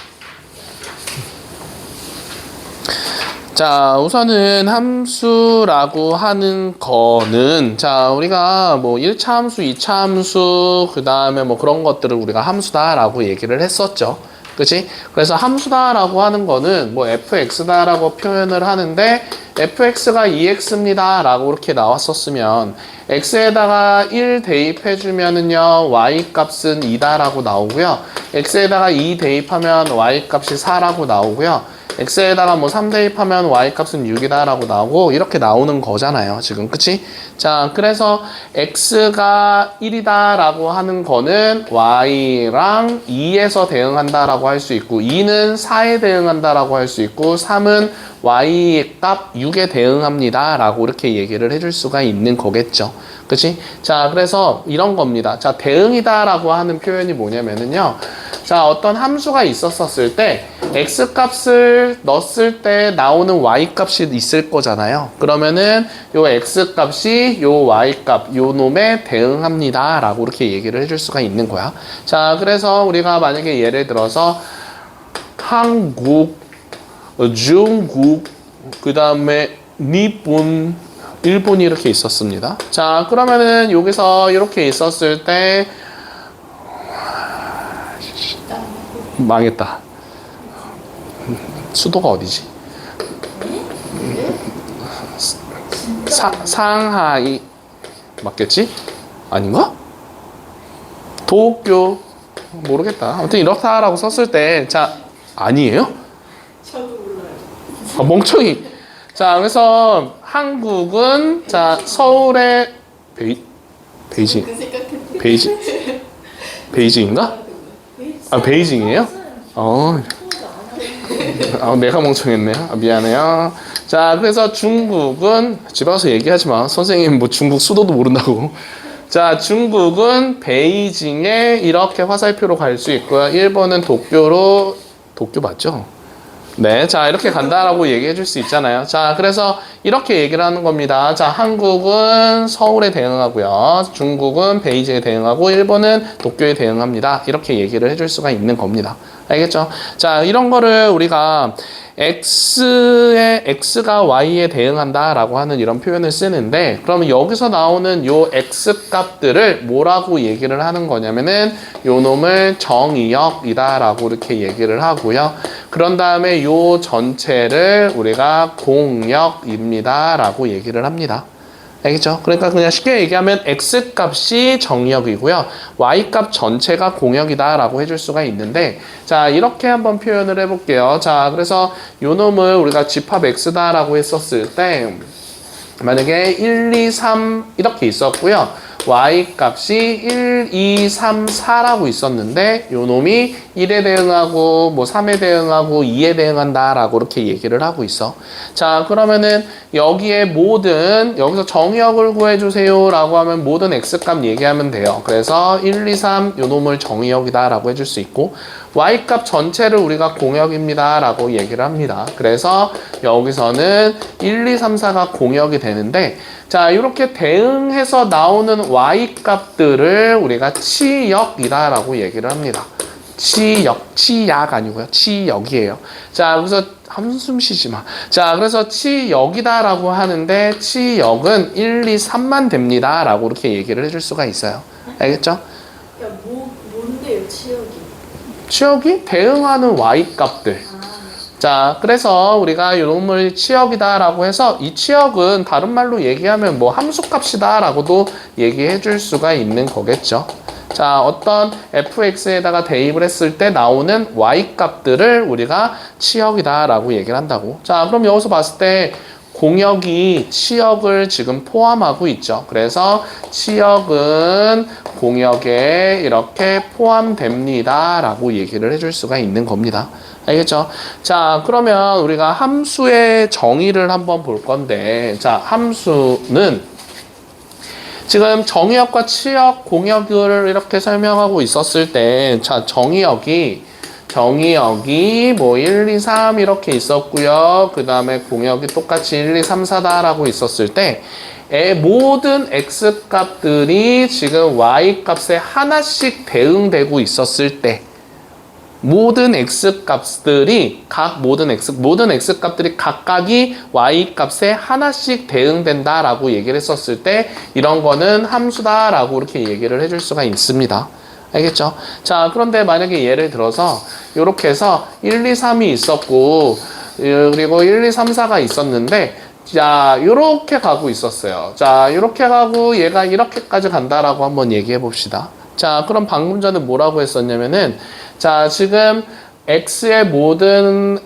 자, 우선은 함수라고 하는 거는, 자, 우리가 뭐 1차 함수, 2차 함수, 그 다음에 뭐 그런 것들을 우리가 함수다라고 얘기를 했었죠. 그치? 그래서 함수다라고 하는 거는 뭐 fx다라고 표현을 하는데, fx가 2x입니다 라고 이렇게 나왔었으면, x에다가 1 대입해주면은요, y 값은 2다 라고 나오고요. x에다가 2 대입하면 y 값이 4라고 나오고요. x에다가 뭐 3 대입하면 y 값은 6이다 라고 나오고 이렇게 나오는 거잖아요 지금. 그치? 자, 그래서 x가 1이다 라고 하는 거는 y랑 2에서 대응한다 라고 할 수 있고 2는 4에 대응한다 라고 할 수 있고 3은 y 값 6에 대응합니다 라고 이렇게 얘기를 해줄 수가 있는 거겠죠. 그치? 자, 그래서 이런 겁니다. 자, 대응이다 라고 하는 표현이 뭐냐면은요, 자, 어떤 함수가 있었을 때 x값을 넣었을 때 나오는 y값이 있을 거잖아요. 그러면은 요 x값이 요 y값, 요 놈에 대응합니다. 라고 이렇게 얘기를 해줄 수가 있는 거야. 자, 그래서 우리가 만약에 예를 들어서 한국, 중국, 그 다음에 일본, 일본이 이렇게 있었습니다. 자, 그러면은 여기서 이렇게 있었을 때 망했다. 수도가 어디지? 상하이 맞겠지? 아닌가? 도쿄 모르겠다. 아무튼 이렇다라고 썼을 때 자, 아니에요? 저도 몰라요. 아, 멍청이. 자, 그래서 한국은 자 서울의 베이징 베이징인가? 아, 베이징이에요? 내가 멍청했네요. 아, 미안해요. 자, 그래서 중국은 집에 가서 얘기하지 마. 선생님 뭐 중국 수도도 모른다고. 자, 중국은 베이징에 이렇게 화살표로 갈 수 있고요. 일본은 도쿄로 도쿄 맞죠? 네, 자 이렇게 간다라고 얘기해 줄 수 있잖아요. 자, 그래서 이렇게 얘기를 하는 겁니다. 자, 한국은 서울에 대응하고요. 중국은 베이징에 대응하고 일본은 도쿄에 대응합니다. 이렇게 얘기를 해줄 수가 있는 겁니다. 알겠죠? 자, 이런 거를 우리가 x가 y에 대응한다라고 하는 이런 표현을 쓰는데, 그러면 여기서 나오는 요 x 값들을 뭐라고 얘기를 하는 거냐면은 요 놈을 정의역이다라고 이렇게 얘기를 하고요. 그런 다음에 요 전체를 우리가 공역입니다라고 얘기를 합니다. 알겠죠? 그러니까 그냥 쉽게 얘기하면 x값이 정역이고요. y값 전체가 공역이다라고 해줄 수가 있는데, 자 이렇게 한번 표현을 해볼게요. 자, 그래서 요 놈을 우리가 집합 x다라고 했었을 때 만약에 1, 2, 3 이렇게 있었고요. y값이 1, 2, 3, 4라고 있었는데 요 놈이 1에 대응하고 뭐 3에 대응하고 2에 대응한다 라고 이렇게 얘기를 하고 있어. 자, 그러면은 여기에 모든 여기서 정의역을 구해주세요 라고 하면 모든 x값 얘기하면 돼요. 그래서 1, 2, 3 요 놈을 정의역이다 라고 해줄 수 있고, y값 전체를 우리가 공역입니다 라고 얘기를 합니다. 그래서 여기서는 1, 2, 3, 4가 공역이 되는데, 자 이렇게 대응해서 나오는 y값들을 우리가 치역이다 라고 얘기를 합니다. 치약 아니고요. 치역이에요. 자, 그래서 한숨 쉬지 마. 자, 그래서 치역이다 라고 하는데 치역은 1, 2, 3만 됩니다 라고 이렇게 얘기를 해줄 수가 있어요. 알겠죠? 야, 뭔데요, 치역이? 치역이 대응하는 y값들. 자, 그래서 우리가 이 놈을 치역이다 라고 해서 이 치역은 다른 말로 얘기하면 뭐 함수값이다 라고도 얘기해 줄 수가 있는 거겠죠. 자, 어떤 fx에다가 대입을 했을 때 나오는 y값들을 우리가 치역이다 라고 얘기를 한다고. 자, 그럼 여기서 봤을 때 공역이 치역을 지금 포함하고 있죠. 그래서 치역은 공역에 이렇게 포함됩니다 라고 얘기를 해줄 수가 있는 겁니다. 알겠죠? 자, 그러면 우리가 함수의 정의를 한번 볼 건데, 자, 함수는 지금 정의역과 치역, 공역을 이렇게 설명하고 있었을 때, 자, 정의역이 뭐 1, 2, 3 이렇게 있었고요. 그 다음에 공역이 똑같이 1, 2, 3, 4다라고 있었을 때, 모든 x값들이 지금 y값에 하나씩 대응되고 있었을 때, 모든 x값들이 모든 x값들이 각각이 y값에 하나씩 대응된다라고 얘기를 했었을 때 이런 거는 함수다라고 이렇게 얘기를 해줄 수가 있습니다. 알겠죠? 자, 그런데 만약에 예를 들어서 이렇게 해서 1, 2, 3이 있었고 그리고 1, 2, 3, 4가 있었는데, 자, 요렇게 가고 있었어요. 자, 요렇게 가고 얘가 이렇게까지 간다라고 한번 얘기해 봅시다. 자, 그럼 방금 전에 뭐라고 했었냐면은, 자, 지금 x의 모든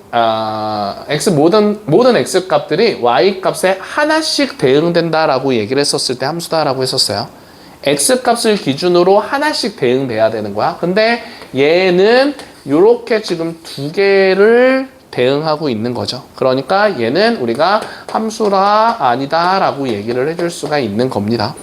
x 값들이 y 값에 하나씩 대응된다라고 얘기를 했었을 때 함수다라고 했었어요. x 값을 기준으로 하나씩 대응돼야 되는 거야. 근데 얘는 요렇게 지금 두 개를 대응하고 있는 거죠. 그러니까 얘는 우리가 함수라 아니다 라고 얘기를 해줄 수가 있는 겁니다.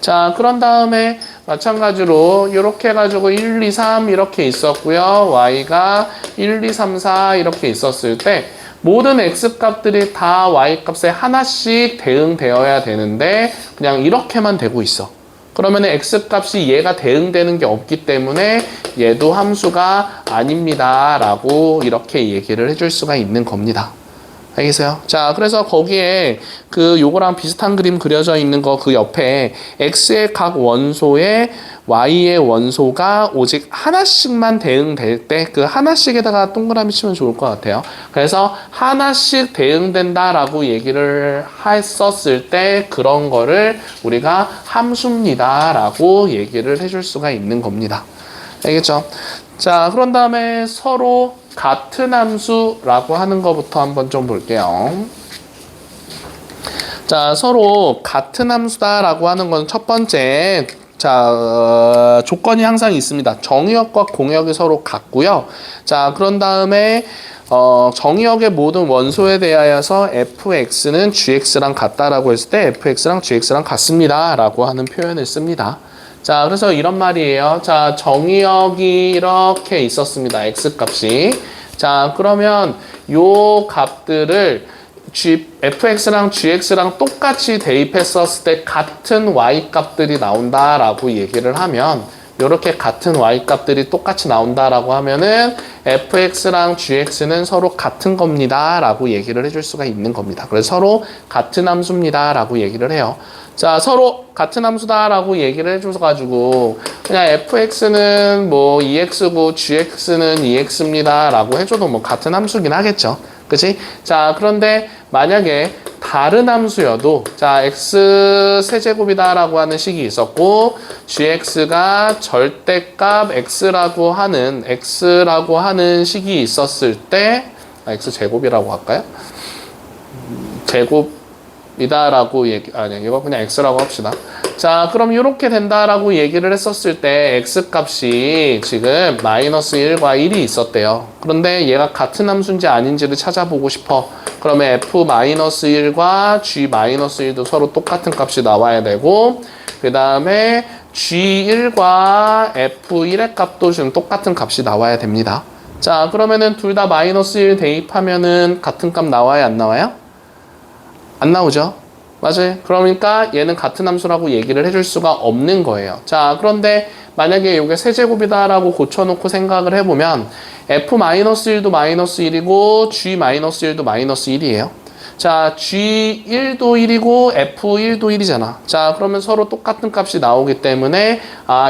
자, 그런 다음에 마찬가지로 이렇게 해가지고 1, 2, 3 이렇게 있었고요. y가 1, 2, 3, 4 이렇게 있었을 때 모든 x값들이 다 y값에 하나씩 대응되어야 되는데 그냥 이렇게만 되고 있어. 그러면 x값이 얘가 대응되는 게 없기 때문에 얘도 함수가 아닙니다 라고 이렇게 얘기를 해줄 수가 있는 겁니다. 알겠어요? 자, 그래서 거기에 그 요거랑 비슷한 그림 그려져 있는 거 그 옆에 x의 각 원소에 y의 원소가 오직 하나씩만 대응될 때 그 하나씩에다가 동그라미 치면 좋을 것 같아요. 그래서 하나씩 대응된다라고 얘기를 했었을 때 그런 거를 우리가 함수입니다라고 얘기를 해줄 수가 있는 겁니다. 알겠죠? 자, 그런 다음에 서로 같은 함수라고 하는 것부터 한번 좀 볼게요. 자, 서로 같은 함수다라고 하는 건 첫 번째, 자, 조건이 항상 있습니다. 정의역과 공역이 서로 같고요. 자, 그런 다음에 정의역의 모든 원소에 대하여서 fx는 gx랑 같다라고 했을 때 fx랑 gx랑 같습니다 라고 하는 표현을 씁니다. 자, 그래서 이런 말이에요. 자, 정의역이 이렇게 있었습니다. x값이. 자, 그러면 요 값들을 fx랑 gx랑 똑같이 대입했었을 때 같은 y값들이 나온다라고 얘기를 하면 이렇게 같은 y값들이 똑같이 나온다라고 하면은 fx랑 gx는 서로 같은 겁니다 라고 얘기를 해줄 수가 있는 겁니다. 그래서 서로 같은 함수입니다 라고 얘기를 해요. 자, 서로 같은 함수다라고 얘기를 해줘가지고 그냥 fx는 뭐 2x고 gx는 2x입니다 라고 해줘도 뭐 같은 함수긴 하겠죠. 그치? 자, 그런데 만약에 다른 함수여도 자, x 세제곱이다 라고 하는 식이 있었고 gx가 절대값 x라고 하는 식이 있었을 때 x 제곱이라고 할까요? 제곱이다라고 이거 그냥 x라고 합시다. 자, 그럼 이렇게 된다라고 얘기를 했었을 때 x값이 지금 -1과 1이 있었대요. 그런데 얘가 같은 함수인지 아닌지를 찾아보고 싶어. 그러면 f-1과 g-1도 서로 똑같은 값이 나와야 되고 그 다음에 g1과 f1의 값도 지금 똑같은 값이 나와야 됩니다. 자, 그러면은 둘 다 -1 대입하면은 같은 값 나와요? 안 나와요? 안 나오죠? 맞아요. 그러니까 얘는 같은 함수라고 얘기를 해줄 수가 없는 거예요. 자, 그런데 만약에 이게 세제곱이다라고 고쳐놓고 생각을 해보면 f-1도 -1이고 g-1도 -1이에요. 자, g1도 1이고 f1도 1이잖아. 자, 그러면 서로 똑같은 값이 나오기 때문에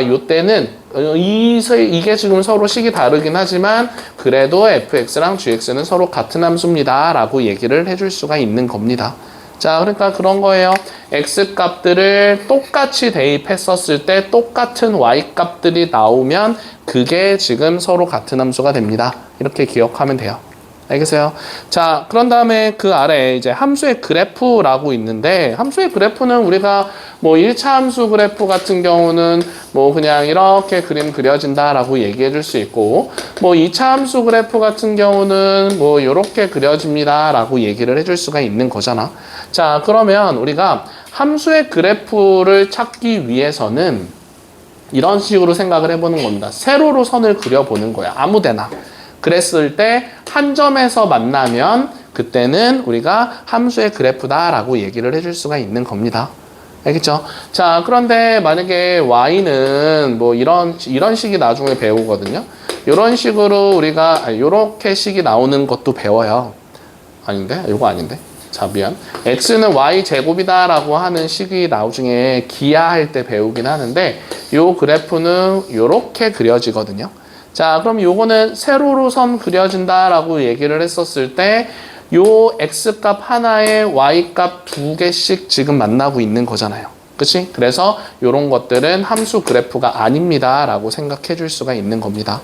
요때는 이게 지금 서로 식이 다르긴 하지만 그래도 fx랑 gx는 서로 같은 함수입니다 라고 얘기를 해줄 수가 있는 겁니다. 자, 그러니까 그런 거예요. x값들을 똑같이 대입했었을 때 똑같은 y값들이 나오면 그게 지금 서로 같은 함수가 됩니다. 이렇게 기억하면 돼요. 알겠어요? 자, 그런 다음에 그 아래에 이제 함수의 그래프라고 있는데 함수의 그래프는 우리가 뭐 1차 함수 그래프 같은 경우는 뭐 그냥 이렇게 그림 그려진다라고 얘기해 줄 수 있고 뭐 2차 함수 그래프 같은 경우는 뭐 이렇게 그려집니다라고 얘기를 해줄 수가 있는 거잖아. 자, 그러면 우리가 함수의 그래프를 찾기 위해서는 이런 식으로 생각을 해보는 겁니다. 세로로 선을 그려보는 거야. 아무데나. 그랬을 때 한 점에서 만나면 그때는 우리가 함수의 그래프다라고 얘기를 해줄 수가 있는 겁니다. 알겠죠? 자, 그런데 만약에 y는 뭐 이런 식이 나중에 배우거든요. 이런 식으로 우리가 이렇게 식이 나오는 것도 배워요. 아닌데? 이거 아닌데? 자, 미안. x는 y 제곱이다라고 하는 식이 나중에 기하할 때 배우긴 하는데 이 그래프는 이렇게 그려지거든요. 자, 그럼 요거는 세로로 선 그려진다라고 얘기를 했었을 때 요 x값 하나에 y값 두 개씩 지금 만나고 있는 거잖아요. 그치? 그래서 요런 것들은 함수 그래프가 아닙니다 라고 생각해 줄 수가 있는 겁니다.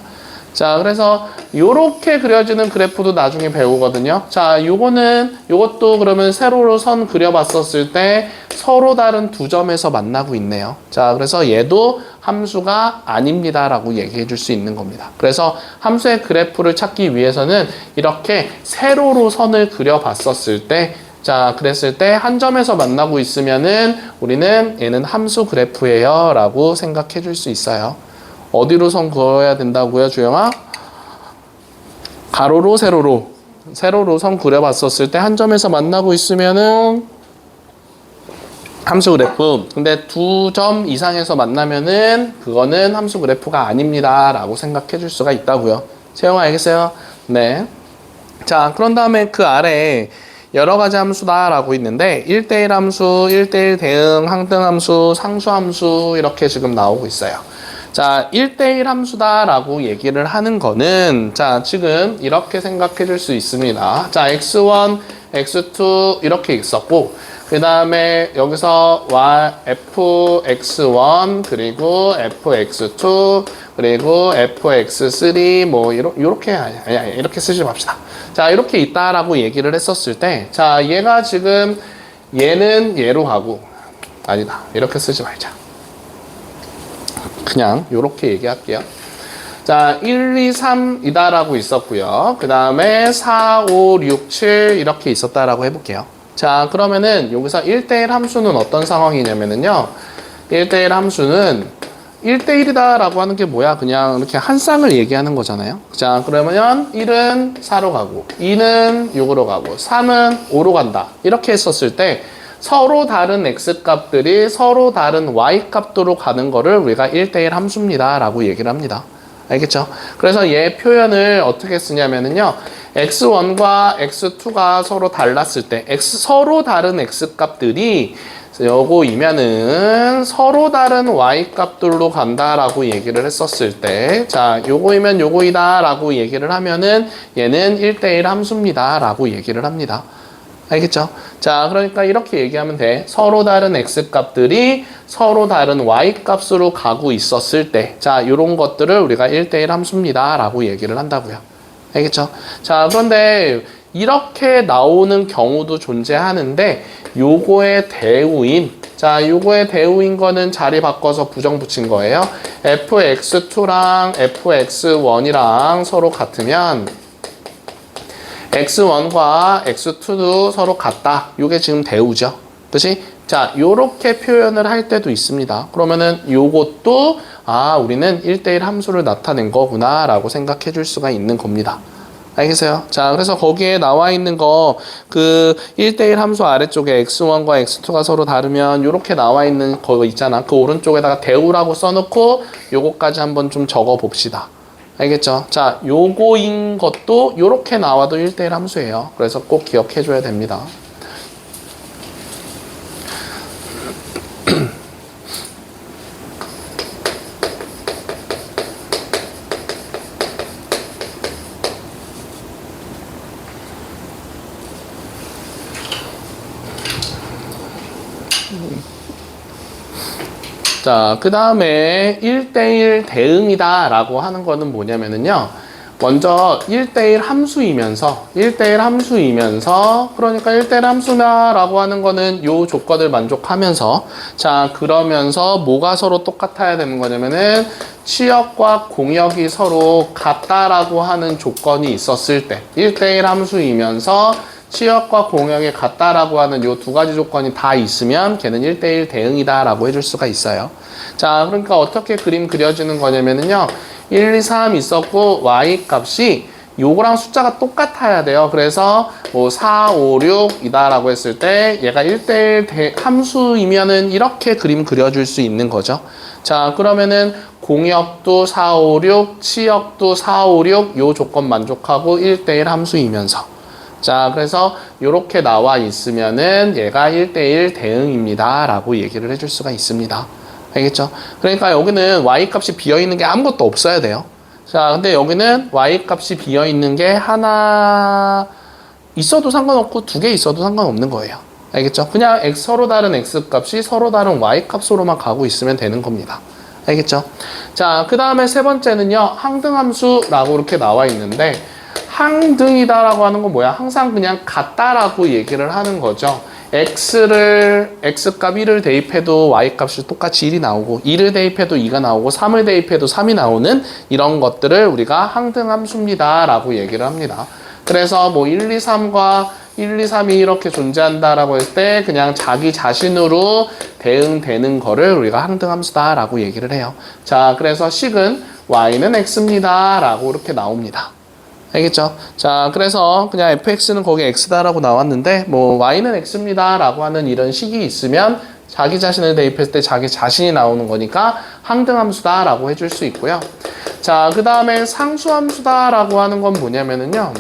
자, 그래서 요렇게 그려지는 그래프도 나중에 배우거든요. 자, 요것도 그러면 세로로 선 그려봤었을 때 서로 다른 두 점에서 만나고 있네요. 자, 그래서 얘도 함수가 아닙니다 라고 얘기해 줄 수 있는 겁니다. 그래서 함수의 그래프를 찾기 위해서는 이렇게 세로로 선을 그려봤었을 때 자, 그랬을 때 한 점에서 만나고 있으면은 우리는 얘는 함수 그래프예요 라고 생각해 줄 수 있어요. 어디로 선 그어야 된다고요, 주영아? 가로로, 세로로. 세로로 선 그려봤었을 때 한 점에서 만나고 있으면은 함수 그래프. 근데 두 점 이상에서 만나면은 그거는 함수 그래프가 아닙니다 라고 생각해 줄 수가 있다고요. 채영아 알겠어요? 네. 자, 그런 다음에 그 아래에 여러 가지 함수다 라고 있는데 1대1 함수, 1대1 대응, 항등 함수, 상수 함수 이렇게 지금 나오고 있어요. 자, 1대1 함수다 라고 얘기를 하는 거는 자, 지금 이렇게 생각해 줄 수 있습니다. 자, x1, x2 이렇게 있었고 그 다음에 여기서 fx1 그리고 fx2 그리고 fx3 뭐 이렇게 이렇게 쓰지 맙시다. 자, 이렇게 있다라고 얘기를 했었을 때 자, 얘가 지금 얘는 얘로 가고 아니다. 이렇게 쓰지 말자. 그냥 이렇게 얘기할게요. 자, 1, 2, 3이다라고 있었고요. 그 다음에 4, 5, 6, 7 이렇게 있었다라고 해볼게요. 자, 그러면은 여기서 1대1 함수는 어떤 상황이냐면은요. 1대1 함수는 1대1이다 라고 하는 게 뭐야? 그냥 이렇게 한 쌍을 얘기하는 거잖아요. 자, 그러면 1은 4로 가고 2는 6으로 가고 3은 5로 간다. 이렇게 했었을 때 서로 다른 x값들이 서로 다른 y값도로 가는 거를 우리가 1대1 함수입니다 라고 얘기를 합니다. 알겠죠? 그래서 얘 표현을 어떻게 쓰냐면은요. x1과 x2가 서로 달랐을 때 서로 다른 x값들이 요거이면은 서로 다른 y값들로 간다라고 얘기를 했었을 때 자, 요거이면 요거이다 라고 얘기를 하면은 얘는 1대1 함수입니다 라고 얘기를 합니다. 알겠죠? 자, 그러니까 이렇게 얘기하면 돼. 서로 다른 x값들이 서로 다른 y값으로 가고 있었을 때 자, 요런 것들을 우리가 1대1 함수입니다 라고 얘기를 한다고요. 알겠죠? 자, 그런데 이렇게 나오는 경우도 존재하는데 요거의 대우인 자, 요거의 대우인 거는 자리 바꿔서 부정 붙인 거예요. fx2랑 fx1이랑 서로 같으면 x1과 x2도 서로 같다. 요게 지금 대우죠. 그치? 자, 요렇게 표현을 할 때도 있습니다. 그러면은 요것도 아, 우리는 1대1 함수를 나타낸 거구나 라고 생각해 줄 수가 있는 겁니다. 알겠어요? 자, 그래서 거기에 나와 있는 거, 그 1대1 함수 아래쪽에 x1과 x2가 서로 다르면 요렇게 나와 있는 거 있잖아. 그 오른쪽에다가 대우라고 써놓고 요거까지 한번 좀 적어 봅시다. 알겠죠? 자, 요거인 것도 요렇게 나와도 1대1 함수예요. 그래서 꼭 기억해 줘야 됩니다. 자, 그 다음에 1대1 대응이다 라고 하는 거는 뭐냐면은요. 먼저 1대1 함수이면서 그러니까 1대1 함수나 라고 하는 거는 요 조건을 만족하면서 자, 그러면서 뭐가 서로 똑같아야 되는 거냐면은 치역과 공역이 서로 같다라고 하는 조건이 있었을 때 1대1 함수이면서 치역과 공역이 같다라고 하는 요 두 가지 조건이 다 있으면 걔는 1대1 대응이다 라고 해줄 수가 있어요. 자, 그러니까 어떻게 그림 그려지는 거냐면은요. 1, 2, 3 있었고 y 값이 요거랑 숫자가 똑같아야 돼요. 그래서 뭐 4, 5, 6이다 라고 했을 때 얘가 1대1 함수이면은 이렇게 그림 그려줄 수 있는 거죠. 자, 그러면은 공역도 4, 5, 6, 치역도 4, 5, 6 요 조건 만족하고 1대1 함수이면서 자, 그래서 이렇게 나와 있으면은 얘가 1대1 대응입니다 라고 얘기를 해줄 수가 있습니다. 알겠죠? 그러니까 여기는 y값이 비어있는 게 아무것도 없어야 돼요. 자, 근데 여기는 y값이 비어있는 게 하나 있어도 상관없고 두 개 있어도 상관없는 거예요. 알겠죠? 그냥 서로 다른 x값이 서로 다른 y값으로만 가고 있으면 되는 겁니다. 알겠죠? 자, 그 다음에 세 번째는요. 항등함수라고 이렇게 나와 있는데 항등이다라고 하는 건 뭐야? 항상 그냥 같다라고 얘기를 하는 거죠. x값 1을 대입해도 y값이 똑같이 1이 나오고 2를 대입해도 2가 나오고 3을 대입해도 3이 나오는 이런 것들을 우리가 항등함수입니다 라고 얘기를 합니다. 그래서 뭐 1, 2, 3과 1, 2, 3이 이렇게 존재한다라고 했을 때 그냥 자기 자신으로 대응되는 거를 우리가 항등함수다라고 얘기를 해요. 자, 그래서 식은 y는 x입니다라고 이렇게 나옵니다. 알겠죠? 자, 그래서 그냥 fx는 거기 x다라고 나왔는데 뭐 y는 x입니다라고 하는 이런 식이 있으면 자기 자신을 대입했을 때 자기 자신이 나오는 거니까 항등함수다라고 해줄 수 있고요. 자, 그 다음에 상수함수다라고 하는 건 뭐냐면은요.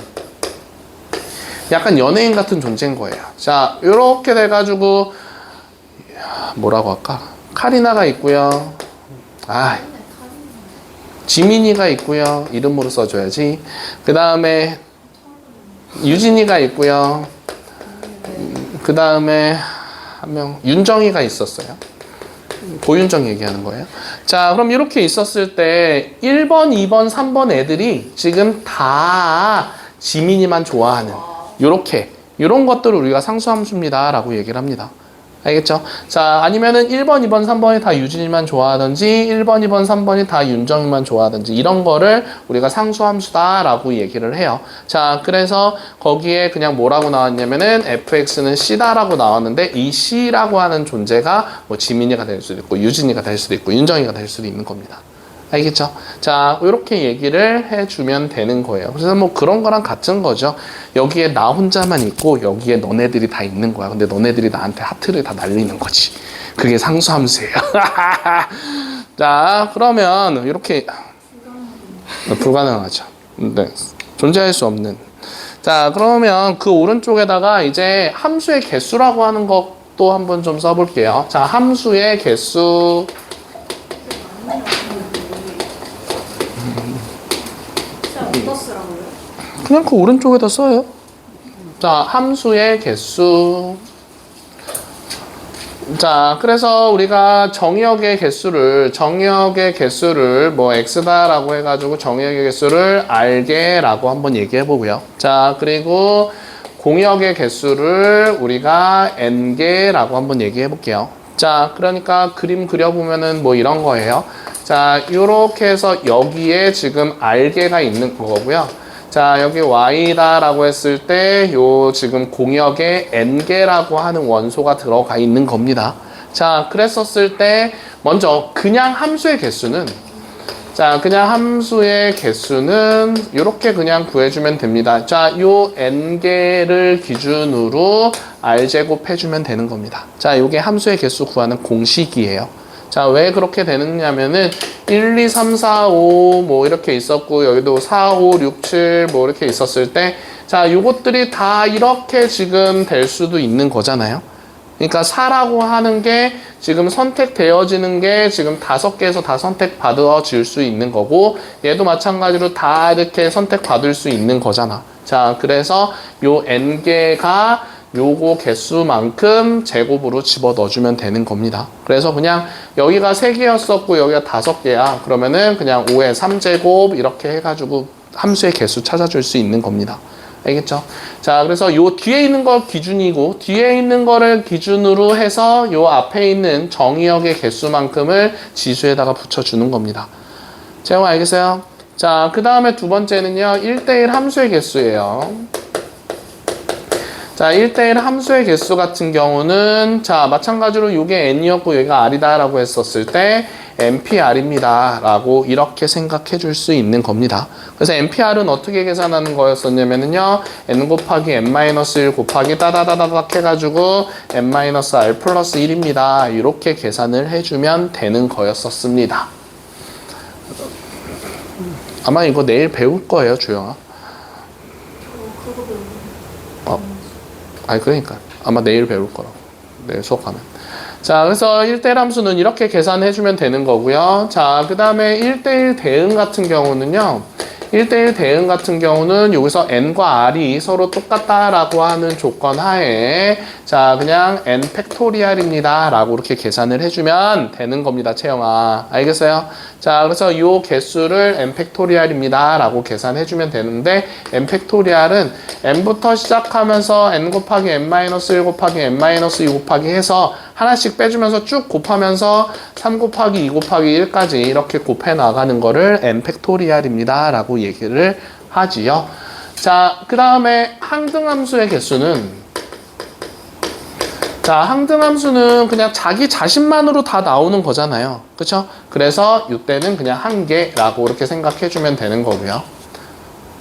약간 연예인 같은 존재인 거예요. 자, 요렇게 돼가지고 뭐라고 할까? 카리나가 있고요. 지민이가 있고요. 이름으로 써줘야지. 그 다음에 유진이가 있고요. 그 다음에 한 명 윤정이가 있었어요. 고윤정 얘기하는 거예요. 자, 그럼 이렇게 있었을 때 1번, 2번, 3번 애들이 지금 다 지민이만 좋아하는 요런 것들을 우리가 상수함수입니다 라고 얘기를 합니다. 알겠죠? 자, 아니면은 1번, 2번, 3번이 다 유진이만 좋아하든지 1번, 2번, 3번이 다 윤정이만 좋아하든지 이런 거를 우리가 상수함수다라고 얘기를 해요. 자, 그래서 거기에 그냥 뭐라고 나왔냐면은 fx는 c다라고 나왔는데 이 c라고 하는 존재가 뭐 지민이가 될 수도 있고 유진이가 될 수도 있고 윤정이가 될 수도 있는 겁니다. 알겠죠? 자, 이렇게 얘기를 해주면 되는 거예요. 그래서 뭐 그런 거랑 같은 거죠. 여기에 나 혼자만 있고 여기에 너네들이 다 있는 거야. 근데 너네들이 나한테 하트를 다 날리는 거지. 그게 상수함수예요. 자, 그러면 이렇게 불가능하죠. 네, 존재할 수 없는. 자, 그러면 그 오른쪽에다가 이제 함수의 개수라고 하는 것도 한번 좀 써볼게요. 자, 함수의 개수. 그냥 그 오른쪽에다 써요. 자, 함수의 개수. 자, 그래서 우리가 정의역의 개수를 뭐 x다라고 해가지고 정의역의 개수를 r개라고 한번 얘기해 보고요. 자, 그리고 공역의 개수를 우리가 n개라고 한번 얘기해 볼게요. 자, 그러니까 그림 그려보면은 뭐 이런 거예요. 자, 요렇게 해서 여기에 지금 r개가 있는 거고요. 자, 여기 y다라고 했을 때 요 지금 공역에 n개라고 하는 원소가 들어가 있는 겁니다. 자, 그랬었을 때 먼저 그냥 함수의 개수는 이렇게 그냥 구해주면 됩니다. 자, 요 n개를 기준으로 r제곱 해주면 되는 겁니다. 자, 요게 함수의 개수 구하는 공식이에요. 자, 왜 그렇게 되느냐면은 1, 2, 3, 4, 5 뭐 이렇게 있었고 여기도 4, 5, 6, 7 뭐 이렇게 있었을 때 자, 요것들이 다 이렇게 지금 될 수도 있는 거잖아요. 그러니까 4라고 하는 게 지금 선택되어지는 게 지금 5개에서 다 선택받아질 수 있는 거고 얘도 마찬가지로 다 이렇게 선택받을 수 있는 거잖아. 자, 그래서 요 n개가 요거 개수만큼 제곱으로 집어 넣어주면 되는 겁니다. 그래서 그냥 여기가 3개였었고 여기가 5개야. 그러면은 그냥 5의 3제곱 이렇게 해가지고 함수의 개수 찾아줄 수 있는 겁니다. 알겠죠? 자, 그래서 요 뒤에 있는 거 기준이고 뒤에 있는 거를 기준으로 해서 요 앞에 있는 정의역의 개수만큼을 지수에다가 붙여주는 겁니다. 재영 알겠어요? 자, 그 다음에 두 번째는요. 1대1 함수의 개수예요. 자, 1대1 함수의 개수 같은 경우는 자, 마찬가지로 요게 n이었고 여기가 r이다 라고 했었을 때 npr입니다 라고 이렇게 생각해 줄 수 있는 겁니다. 그래서 npr은 어떻게 계산하는 거였었냐면요 n 곱하기 n-1 곱하기 따다다다닥 해가지고 n-r 플러스 1입니다 이렇게 계산을 해주면 되는 거였었습니다. 아마 이거 내일 배울 거예요, 주영아. 그러니까 아마 내일 배울 거라고. 내일 수업하면. 자, 그래서 1대1 함수는 이렇게 계산해주면 되는 거고요. 자, 그 다음에 1대1 대응 같은 경우는요. 1대1 대응 같은 경우는 여기서 n과 r이 서로 똑같다라고 하는 조건 하에 자, 그냥 n 팩토리얼입니다 라고 이렇게 계산을 해주면 되는 겁니다, 채영아. 알겠어요? 자, 그래서 이 개수를 n 팩토리얼입니다 라고 계산해주면 되는데 n 팩토리얼은 n부터 시작하면서 n 곱하기 n-1 곱하기 n-2 곱하기 해서 하나씩 빼주면서 쭉 곱하면서 3 곱하기 2 곱하기 1까지 이렇게 곱해 나가는 거를 n 팩토리얼입니다 라고 얘기를 하지요. 자, 그 다음에 항등함수의 개수는 자, 항등함수는 그냥 자기 자신만으로 다 나오는 거잖아요. 그쵸? 그래서 이때는 그냥 한 개라고 이렇게 생각해주면 되는 거고요.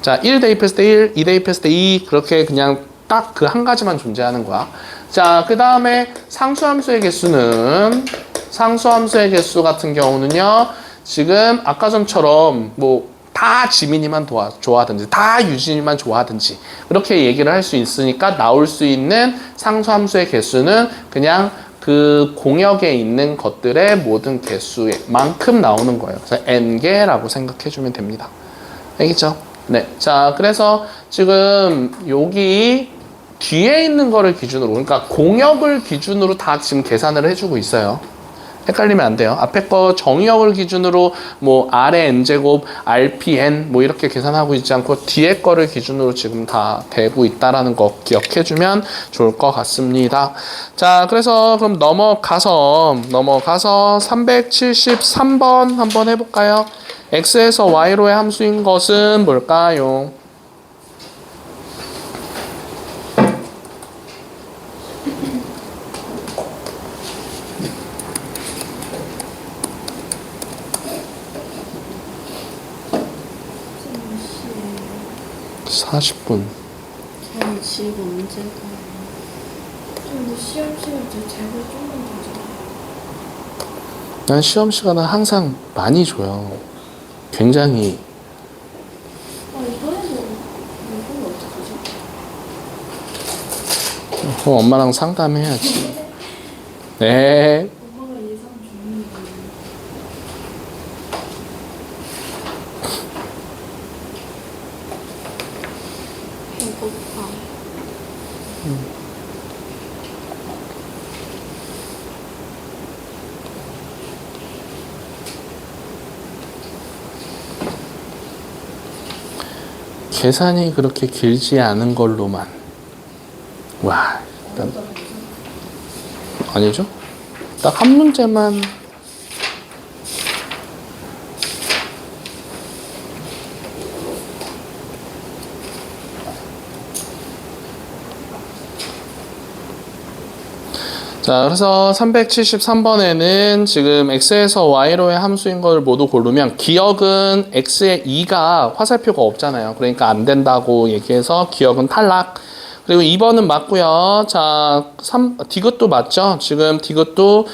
자, 1 대입했을 때 1, 2 대입했을 때 2, 그렇게 그냥 딱 그 한 가지만 존재하는 거야. 자, 그 다음에 상수함수의 개수는, 상수함수의 개수 같은 경우는요, 지금 아까 전처럼 뭐 다 지민이만 좋아하든지 다 유진이만 좋아하든지 그렇게 얘기를 할 수 있으니까 나올 수 있는 상수함수의 개수는 그냥 그 공역에 있는 것들의 모든 개수만큼 나오는 거예요. 그래서 n개라고 생각해주면 됩니다. 알겠죠? 네. 자, 그래서 지금 여기 뒤에 있는 거를 기준으로, 그러니까 공역을 기준으로 다 지금 계산을 해주고 있어요. 헷갈리면 안 돼요. 앞에 거 정의역을 기준으로 뭐 R의 n제곱, RPN 뭐 이렇게 계산하고 있지 않고 뒤에 거를 기준으로 지금 다 되고 있다라는 거 기억해주면 좋을 것 같습니다. 자, 그래서 그럼 넘어가서 373번 한번 해볼까요? X에서 Y로의 함수인 것은 뭘까요? 쌤 40분. 저희 집 언제 가요? 근데 시험 시간 때 제발 좀만 더 줘요. 난 시험 시간은 항상 많이 줘요. 굉장히. 이번에도 이건 어떡하지? 그럼 엄마랑 상담해야지. 네. 엄마가 예상 중인데. 배고파. 계산이 그렇게 길지 않은 걸로만. 와, 일단 아니죠? 딱 한 문제만. 자, 그래서 373번에는 지금 x에서 y로의 함수인 걸 모두 고르면 기억은 x의 2가 화살표가 없잖아요. 그러니까 안 된다고 얘기해서 기억은 탈락. 그리고 2번은 맞고요. 자, 디귿도 맞죠? 지금 디귿도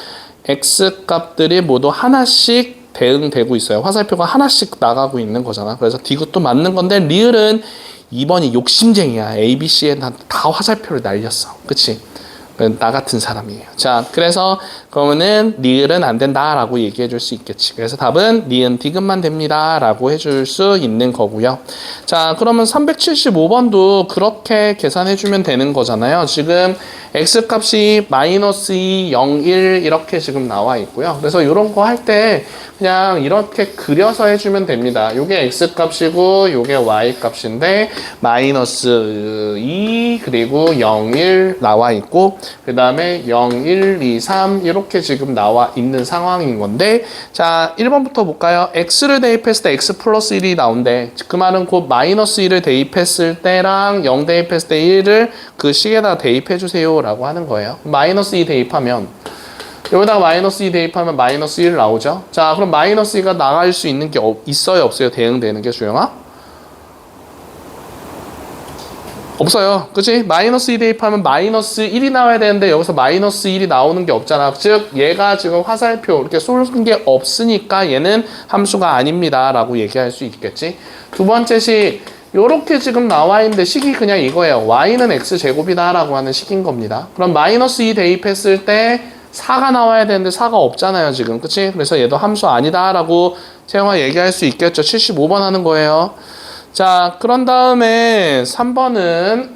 x 값들이 모두 하나씩 대응되고 있어요. 화살표가 하나씩 나가고 있는 거잖아. 그래서 디귿도 맞는 건데 리을은 2번이 욕심쟁이야. A, B, C에 다 화살표를 날렸어. 그치? 나 같은 사람이에요. 자, 그래서 그러면은 리을은 안 된다라고 얘기해 줄 수 있겠지. 그래서 답은 니은 디귿만 됩니다라고 해줄 수 있는 거고요. 자, 그러면 375번도 그렇게 계산해 주면 되는 거잖아요. 지금 x 값이 -2, 0, 1 이렇게 지금 나와 있고요. 그래서 이런 거 할 때 그냥 이렇게 그려서 해주면 됩니다. 요게 x 값이고 요게 y 값인데 -2 그리고 0, 1 나와 있고 그 다음에 0, 1, 2, 3 이렇게 지금 나와 있는 상황인 건데 자 1번부터 볼까요? x를 대입했을 때 x 플러스 1이 나온대. 그 말은 곧 -1을 대입했을 때랑 0 대입했을 때 1을 그 식에다 대입해 주세요 라고 하는 거예요. -2 대입하면 여기다가 -2 대입하면 -1 나오죠. 자 그럼 -2가 나갈 수 있는 게 있어요 없어요? 대응되는 게 주영아? 없어요. 그치? -2 대입하면 -1이 나와야 되는데 여기서 -1이 나오는 게 없잖아. 즉 얘가 지금 화살표 이렇게 쏠은 게 없으니까 얘는 함수가 아닙니다 라고 얘기할 수 있겠지. 두 번째 식 요렇게 지금 나와 있는데 식이 그냥 이거예요. y는 x제곱이다 라고 하는 식인 겁니다. 그럼 -2 대입했을 때 4가 나와야 되는데 4가 없잖아요 지금. 그치? 그래서 얘도 함수 아니다 라고 채영아 얘기할 수 있겠죠. 75번 하는 거예요. 자, 그런 다음에 3번은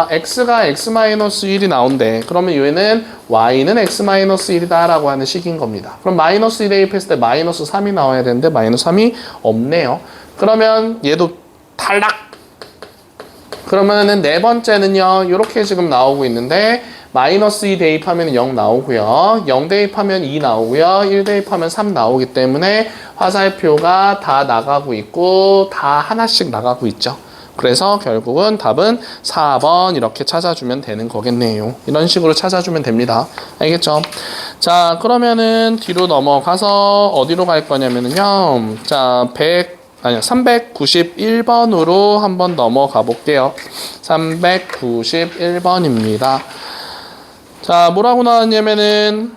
x가 x-1이 나온대. 그러면 얘는 y는 x-1이다 라고 하는 식인 겁니다. 그럼 -2 대입했을 때 -3이 나와야 되는데 -3이 없네요. 그러면 얘도 탈락. 그러면은 네 번째는요. 이렇게 지금 나오고 있는데 -2 대입하면 0 나오고요. 0 대입하면 2 나오고요. 1 대입하면 3 나오기 때문에 화살표가 다 나가고 있고 다 하나씩 나가고 있죠. 그래서 결국은 답은 4번 이렇게 찾아주면 되는 거겠네요. 이런 식으로 찾아주면 됩니다. 알겠죠? 자, 그러면은 뒤로 넘어가서 어디로 갈 거냐면은요. 자, 391번으로 한번 넘어가 볼게요. 391번입니다. 자, 뭐라고 나왔냐면은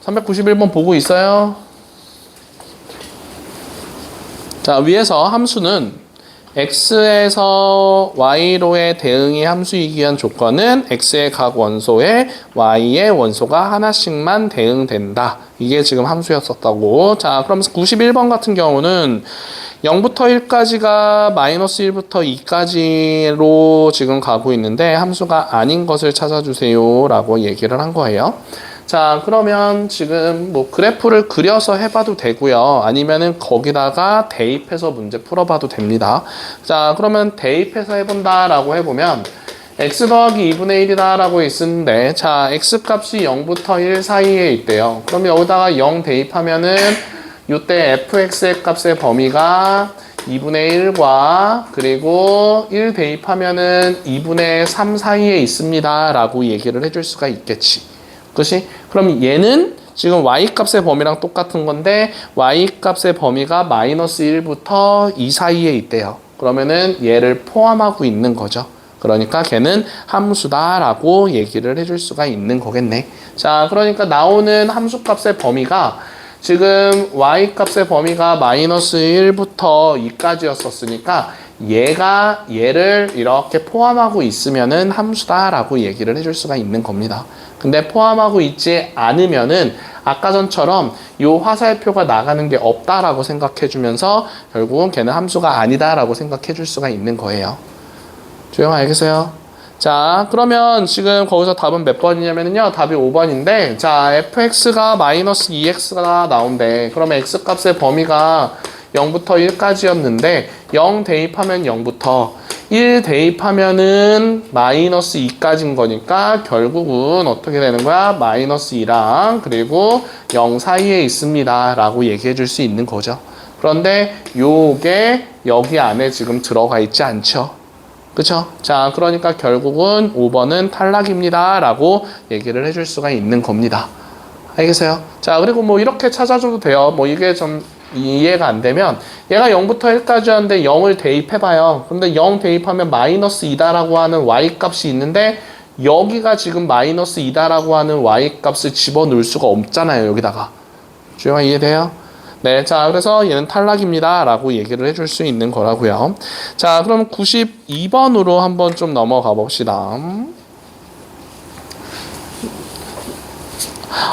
391번 보고 있어요? 자, 위에서 함수는 x에서 y로의 대응이 함수이기 위한 조건은 x의 각 원소에 y의 원소가 하나씩만 대응된다. 이게 지금 함수였었다고. 자, 그럼 91번 같은 경우는 0부터 1까지가 마이너스 1부터 2까지로 지금 가고 있는데 함수가 아닌 것을 찾아주세요 라고 얘기를 한 거예요. 자, 그러면 지금 뭐 그래프를 그려서 해봐도 되고요. 아니면은 거기다가 대입해서 문제 풀어봐도 됩니다. 자, 그러면 대입해서 해본다라고 해보면 x 더하기 2분의 1이다 라고 있는데, 자, x 값이 0부터 1 사이에 있대요. 그럼 여기다가 0 대입하면은 이때 fx의 값의 범위가 2분의 1과 그리고 1 대입하면은 2분의 3 사이에 있습니다 라고 얘기를 해줄 수가 있겠지. 그치? 그럼 얘는 지금 y값의 범위랑 똑같은 건데 y값의 범위가 마이너스 1부터 2 사이에 있대요. 그러면은 얘를 포함하고 있는 거죠. 그러니까 걔는 함수다라고 얘기를 해줄 수가 있는 거겠네. 자, 그러니까 나오는 함수값의 범위가 지금 y값의 범위가 마이너스 1부터 2까지였었으니까 얘가 얘를 이렇게 포함하고 있으면은 함수다라고 얘기를 해줄 수가 있는 겁니다. 근데 포함하고 있지 않으면은 아까 전처럼 요 화살표가 나가는 게 없다라고 생각해 주면서 결국은 걔는 함수가 아니다라고 생각해 줄 수가 있는 거예요. 조용 알겠어요? 자, 그러면 지금 거기서 답은 몇 번이냐면요. 답이 5번인데, 자, fx가 마이너스 2x가 나온대. 그러면 x값의 범위가 0부터 1까지였는데 0 대입하면 0부터 1 대입하면은 마이너스 2까지인 거니까 결국은 어떻게 되는 거야? 마이너스 2랑 그리고 0 사이에 있습니다 라고 얘기해 줄 수 있는 거죠. 그런데 요게 여기 안에 지금 들어가 있지 않죠. 그쵸? 자, 그러니까 결국은 5번은 탈락입니다 라고 얘기를 해줄 수가 있는 겁니다. 알겠어요? 자, 그리고 뭐 이렇게 찾아줘도 돼요. 뭐 이게 좀 이해가 안 되면 얘가 0부터 1까지 하는데 0을 대입해봐요. 근데 0 대입하면 마이너스 2다라고 하는 y값이 있는데 여기가 지금 마이너스 2다라고 하는 y값을 집어넣을 수가 없잖아요. 여기다가. 주영아 이해돼요? 네, 자, 그래서 얘는 탈락입니다 라고 얘기를 해줄 수 있는 거라고요. 자, 그럼 92번으로 한번 좀 넘어가 봅시다.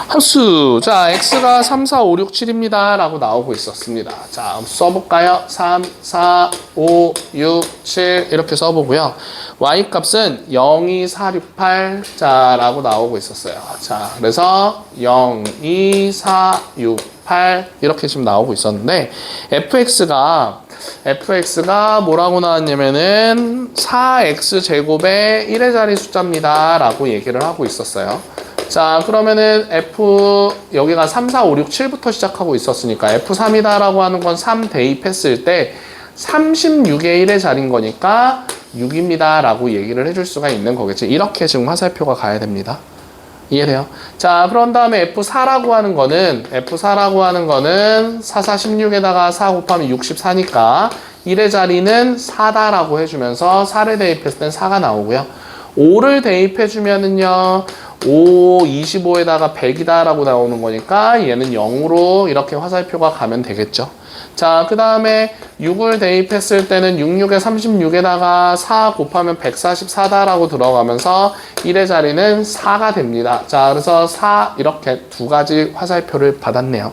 함수, 자, x가 3, 4, 5, 6, 7입니다 라고 나오고 있었습니다. 자, 써볼까요? 3, 4, 5, 6, 7 이렇게 써보고요. y값은 0, 2, 4, 6, 8 자, 라고 나오고 있었어요. 자, 그래서 0, 2, 4, 6, 8 이렇게 지금 나오고 있었는데 fx가 뭐라고 나왔냐면은 4x제곱의 1의 자리 숫자입니다 라고 얘기를 하고 있었어요. 자, 그러면은 f 여기가 3, 4, 5, 6, 7부터 시작하고 있었으니까 f3이다 라고 하는 건 3 대입했을 때 36의 1의 자리인 거니까 6입니다 라고 얘기를 해줄 수가 있는 거겠지. 이렇게 지금 화살표가 가야 됩니다. 이해돼요? 자, 그런 다음에 F4라고 하는 거는 4, 4, 16에다가 4 곱하면 64니까 1의 자리는 4다라고 해주면서 4를 대입했을 땐 4가 나오고요. 5를 대입해주면은요, 5, 25에다가 100이다라고 나오는 거니까 얘는 0으로 이렇게 화살표가 가면 되겠죠. 자, 그 다음에 6을 대입했을 때는 66에 36에다가 4 곱하면 144다라고 들어가면서 1의 자리는 4가 됩니다. 자, 그래서 4 이렇게 두 가지 화살표를 받았네요.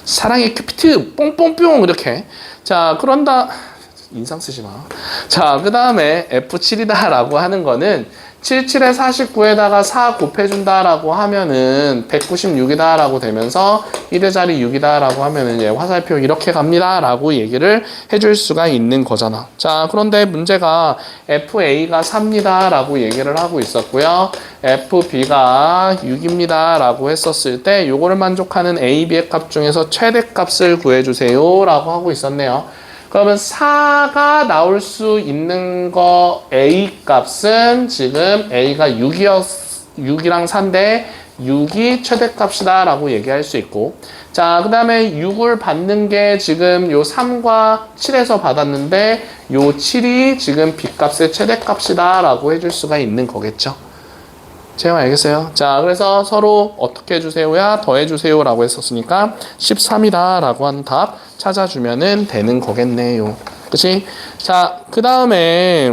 사랑의 큐피트 뽕뽕뽕 이렇게. 자, 그런다 인상 쓰지 마. 자, 그 다음에 F7이다 라고 하는 거는 77에 49에다가 4 곱해준다 라고 하면은 196이다 라고 되면서 1의 자리 6이다 라고 하면은 얘 화살표 이렇게 갑니다 라고 얘기를 해줄 수가 있는 거잖아. 자, 그런데 문제가 FA가 3입니다 라고 얘기를 하고 있었고요. FB가 6입니다 라고 했었을 때 요거를 만족하는 A, B의 값 중에서 최대값을 구해주세요 라고 하고 있었네요. 그러면 4가 나올 수 있는 거 A 값은 지금 A가 6이랑 4인데 6이 최대값이다 라고 얘기할 수 있고, 자, 그 다음에 6을 받는 게 지금 요 3과 7에서 받았는데 요 7이 지금 B값의 최대값이다 라고 해줄 수가 있는 거겠죠. 재영 알겠어요? 자, 그래서 서로 어떻게 해주세요야 더해주세요 라고 했었으니까 13이다 라고 하는 답 찾아주면은 되는 거겠네요. 그치? 자, 그 다음에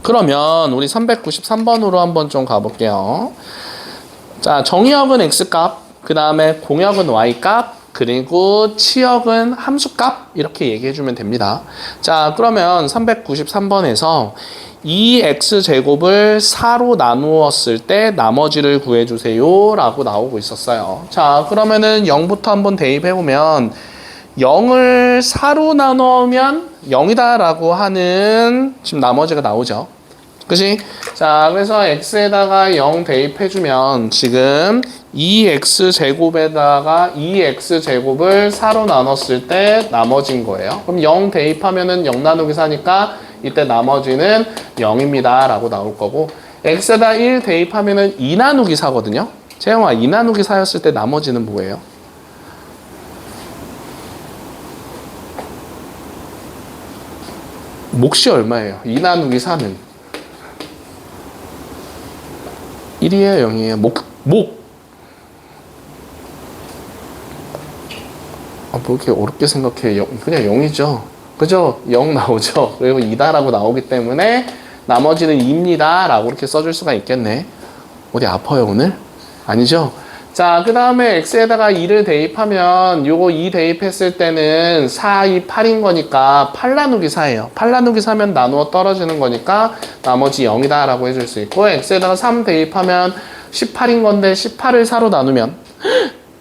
그러면 우리 393번으로 한번 좀 가볼게요. 자, 정의역은 X값, 그 다음에 공역은 Y값, 그리고 치역은 함수값 이렇게 얘기해주면 됩니다. 자, 그러면 393번에서 2x제곱을 4로 나누었을 때 나머지를 구해주세요 라고 나오고 있었어요. 자, 그러면은 0부터 한번 대입해보면 0을 4로 나누면 0이다 라고 하는 지금 나머지가 나오죠. 그치? 자, 그래서 x에다가 0 대입해주면 지금 2x제곱에다가 2x제곱을 4로 나눴을 때 나머지인 거예요. 그럼 0 대입하면은 0 나누기 4니까 이때 나머지는 0입니다 라고 나올 거고, x에다 1 대입하면은 2 나누기 4거든요. 재영아, 2 나누기 4였을 때 나머지는 뭐예요? 몫이 얼마예요? 2 나누기 4는 1이에요, 0이에요? 목. 아, 뭐 이렇게 어렵게 생각해. 그냥 0이죠. 그죠? 0 나오죠? 그리고 2다라고 나오기 때문에 나머지는 2입니다. 라고 이렇게 써줄 수가 있겠네. 어디 아파요, 오늘? 아니죠? 자, 그 다음에 x에다가 2를 대입하면 요거 2 대입했을 때는 4, 2, 8인 거니까 8 나누기 4예요. 8 나누기 4면 나누어 떨어지는 거니까 나머지 0이다 라고 해줄 수 있고, x에다가 3 대입하면 18인 건데 18을 4로 나누면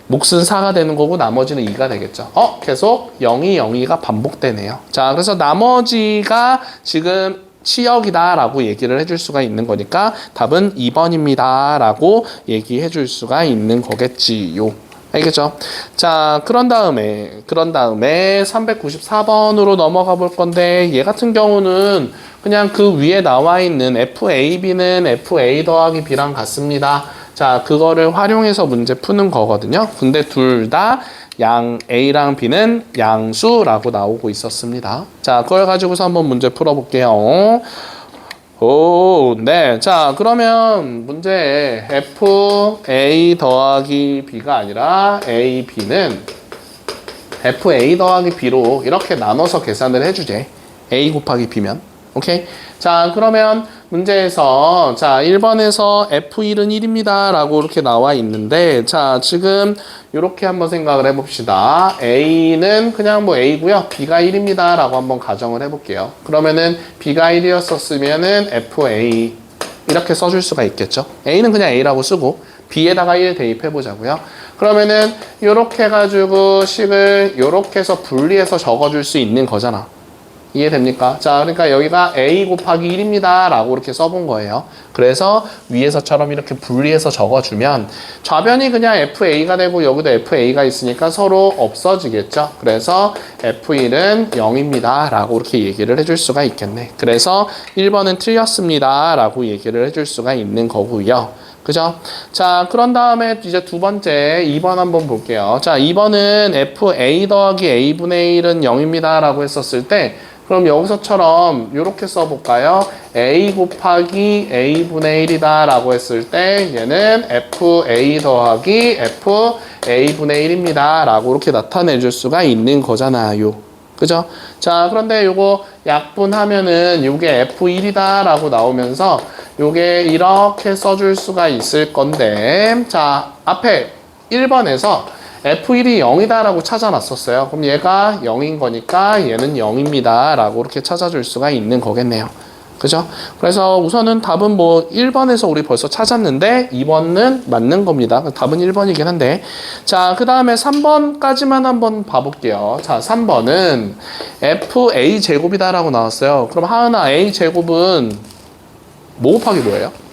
몫은 4가 되는 거고 나머지는 2가 되겠죠. 계속 0이 0이가 반복되네요. 자, 그래서 나머지가 지금 치역이다 라고 얘기를 해줄 수가 있는 거니까 답은 2번입니다 라고 얘기해 줄 수가 있는 거겠지요. 알겠죠? 자, 그런 다음에 394번으로 넘어가 볼 건데, 얘 같은 경우는 그냥 그 위에 나와 있는 FAB는 FA 더하기 B랑 같습니다. 자, 그거를 활용해서 문제 푸는 거거든요. 근데 둘 다 양 A랑 B는 양수라고 나오고 있었습니다. 자, 그걸 가지고서 한번 문제 풀어볼게요. 네. 자, 그러면 문제에 FA 더하기 B가 아니라 AB는 FA 더하기 B로 이렇게 나눠서 계산을 해주제. A 곱하기 B면. 오케이? 자, 그러면 문제에서 자 1번에서 F1은 1입니다 라고 이렇게 나와 있는데, 자 지금 이렇게 한번 생각을 해봅시다. A는 그냥 뭐 A고요, B가 1입니다 라고 한번 가정을 해볼게요. 그러면은 B가 1이었었으면은 FA 이렇게 써줄 수가 있겠죠. A는 그냥 A라고 쓰고 B에다가 1 대입해보자고요. 그러면은 이렇게 해가지고 식을 이렇게 해서 분리해서 적어줄 수 있는 거잖아. 이해됩니까? 자, 그러니까 여기가 A 곱하기 1입니다 라고 이렇게 써본 거예요. 그래서 위에서처럼 이렇게 분리해서 적어주면 좌변이 그냥 FA가 되고 여기도 FA가 있으니까 서로 없어지겠죠. 그래서 F1은 0입니다 라고 이렇게 얘기를 해줄 수가 있겠네. 그래서 1번은 틀렸습니다 라고 얘기를 해줄 수가 있는 거고요. 그죠? 자, 그런 다음에 이제 두 번째 2번 한번 볼게요. 자, 2번은 FA 더하기 A분의 1은 0입니다 라고 했었을 때, 그럼 여기서처럼 이렇게 써볼까요? A 곱하기 A분의 1이다 라고 했을 때 얘는 FA 더하기 FA분의 1입니다 라고 이렇게 나타내줄 수가 있는 거잖아요. 그죠? 자, 그런데 요거 약분하면은 요게 F1이다 라고 나오면서 요게 이렇게 써줄 수가 있을 건데, 자, 앞에 1번에서 F1이 0이다 라고 찾아놨었어요. 그럼 얘가 0인 거니까 얘는 0입니다 라고 이렇게 찾아줄 수가 있는 거겠네요. 그죠? 그래서 우선은 답은 뭐 1번에서 우리 벌써 찾았는데 2번은 맞는 겁니다. 답은 1번이긴 한데, 자, 그 다음에 3번까지만 한번 봐볼게요. 자, 3번은 FA 제곱이다 라고 나왔어요. 그럼 하은아, A 제곱은 뭐 곱하기 뭐예요?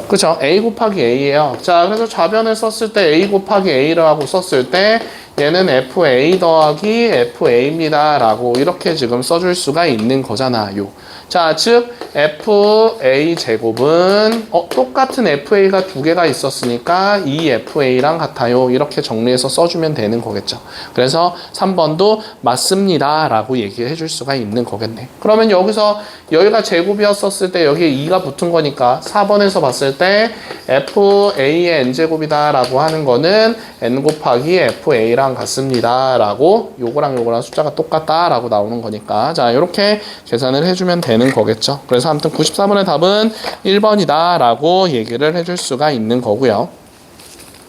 그쵸? A 곱하기 A예요. 자, 그래서 좌변을 썼을 때 A 곱하기 A라고 썼을 때 얘는 FA 더하기 FA입니다. 라고 이렇게 지금 써줄 수가 있는 거잖아요. 자, 즉 FA 제곱은 똑같은 FA가 두 개가 있었으니까 이 FA랑 같아요. 이렇게 정리해서 써주면 되는 거겠죠. 그래서 3번도 맞습니다. 라고 얘기해 줄 수가 있는 거겠네. 그러면 여기서 여기가 제곱이었었을 때 여기에 2가 붙은 거니까 4번에서 봤을 때 FA의 n제곱이다 라고 하는 거는 n 곱하기 FA랑 같습니다. 라고 요거랑 요거랑 숫자가 똑같다 라고 나오는 거니까 자, 이렇게 계산을 해주면 되는 거겠죠. 그래서 아무튼 94번의 답은 1번이다 라고 얘기를 해줄 수가 있는 거고요.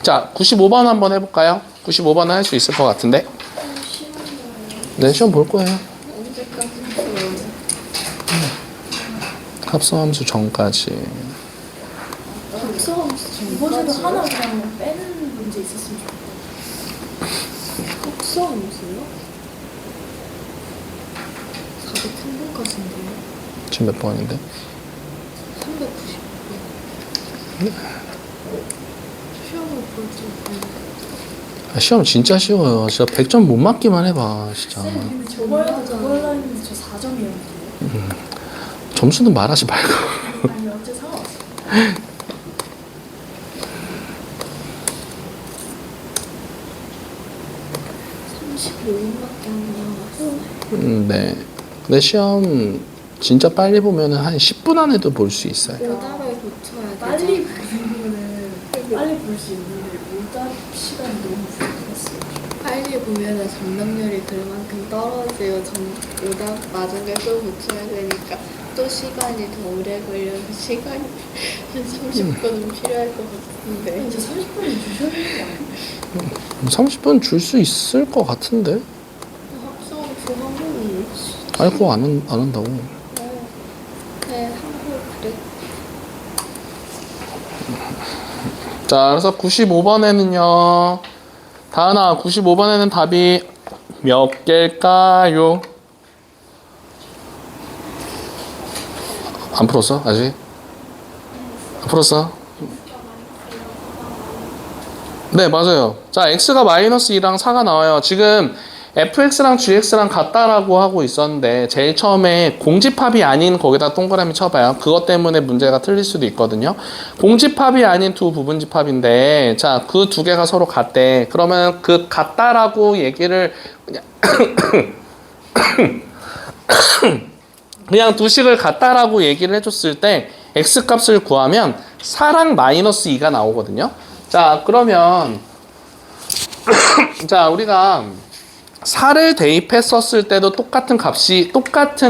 자, 95번 한번 해볼까요? 95번은 할 수 있을 것 같은데. 네, 시험 볼 거예요. 언제까지 합성함수 전까지. 합성함수 이번에도 하나 그냥 빼는 문제 있었으면 좋겠다. 합성함수요? 403번까지인데요. 지금 몇 번인데? 390번. 시험을 볼지 시험 진짜 쉬워요. 진짜 100점 못 맞기만 해봐. 진짜. 근데 저번에도 했는데 저 4점이었는데요. 점수는 말하지 말고. 아니 어째 상관없어. 밖에 안 남았어요. 네. 근데 시험 진짜 빨리 보면은 한 10분 안에도 볼 수 있어요. 오답을 고쳐야 돼. 빨리 보면은 빨리 볼 수 있는데 오답 시간이 너무 부족했어요. 빨리 보면은 정답률이 그만큼 떨어지고 오답 맞은 걸 또 고쳐야 되니까 또 시간이 더 오래 걸려서 시간이 한 30분은 필요할 것 같은데. 이제 30분은 주셔야 되는 거 아니에요? 30분 줄 수 있을 것 같은데? 합성 조합은 아니, 그거 안 한다고. 네, 한국 그래. 자, 그래서 95번에는요. 다은아, 95번에는 답이 몇 개일까요? 안 풀었어? 아직? 안 풀었어? 네, 맞아요. 자, x가 마이너스 2랑 4가 나와요. 지금 fx랑 gx랑 같다라고 하고 있었는데 제일 처음에 공집합이 아닌 거기다 동그라미 쳐봐요. 그것 때문에 문제가 틀릴 수도 있거든요. 공집합이 아닌 두 부분집합인데 자, 그 두 개가 서로 같대. 그러면 그 같다라고 얘기를 그냥 두 식을 같다라고 얘기를 해줬을 때 x값을 구하면 4랑 마이너스 2가 나오거든요. 자, 그러면 자, 우리가 4를 대입했었을 때도 똑같은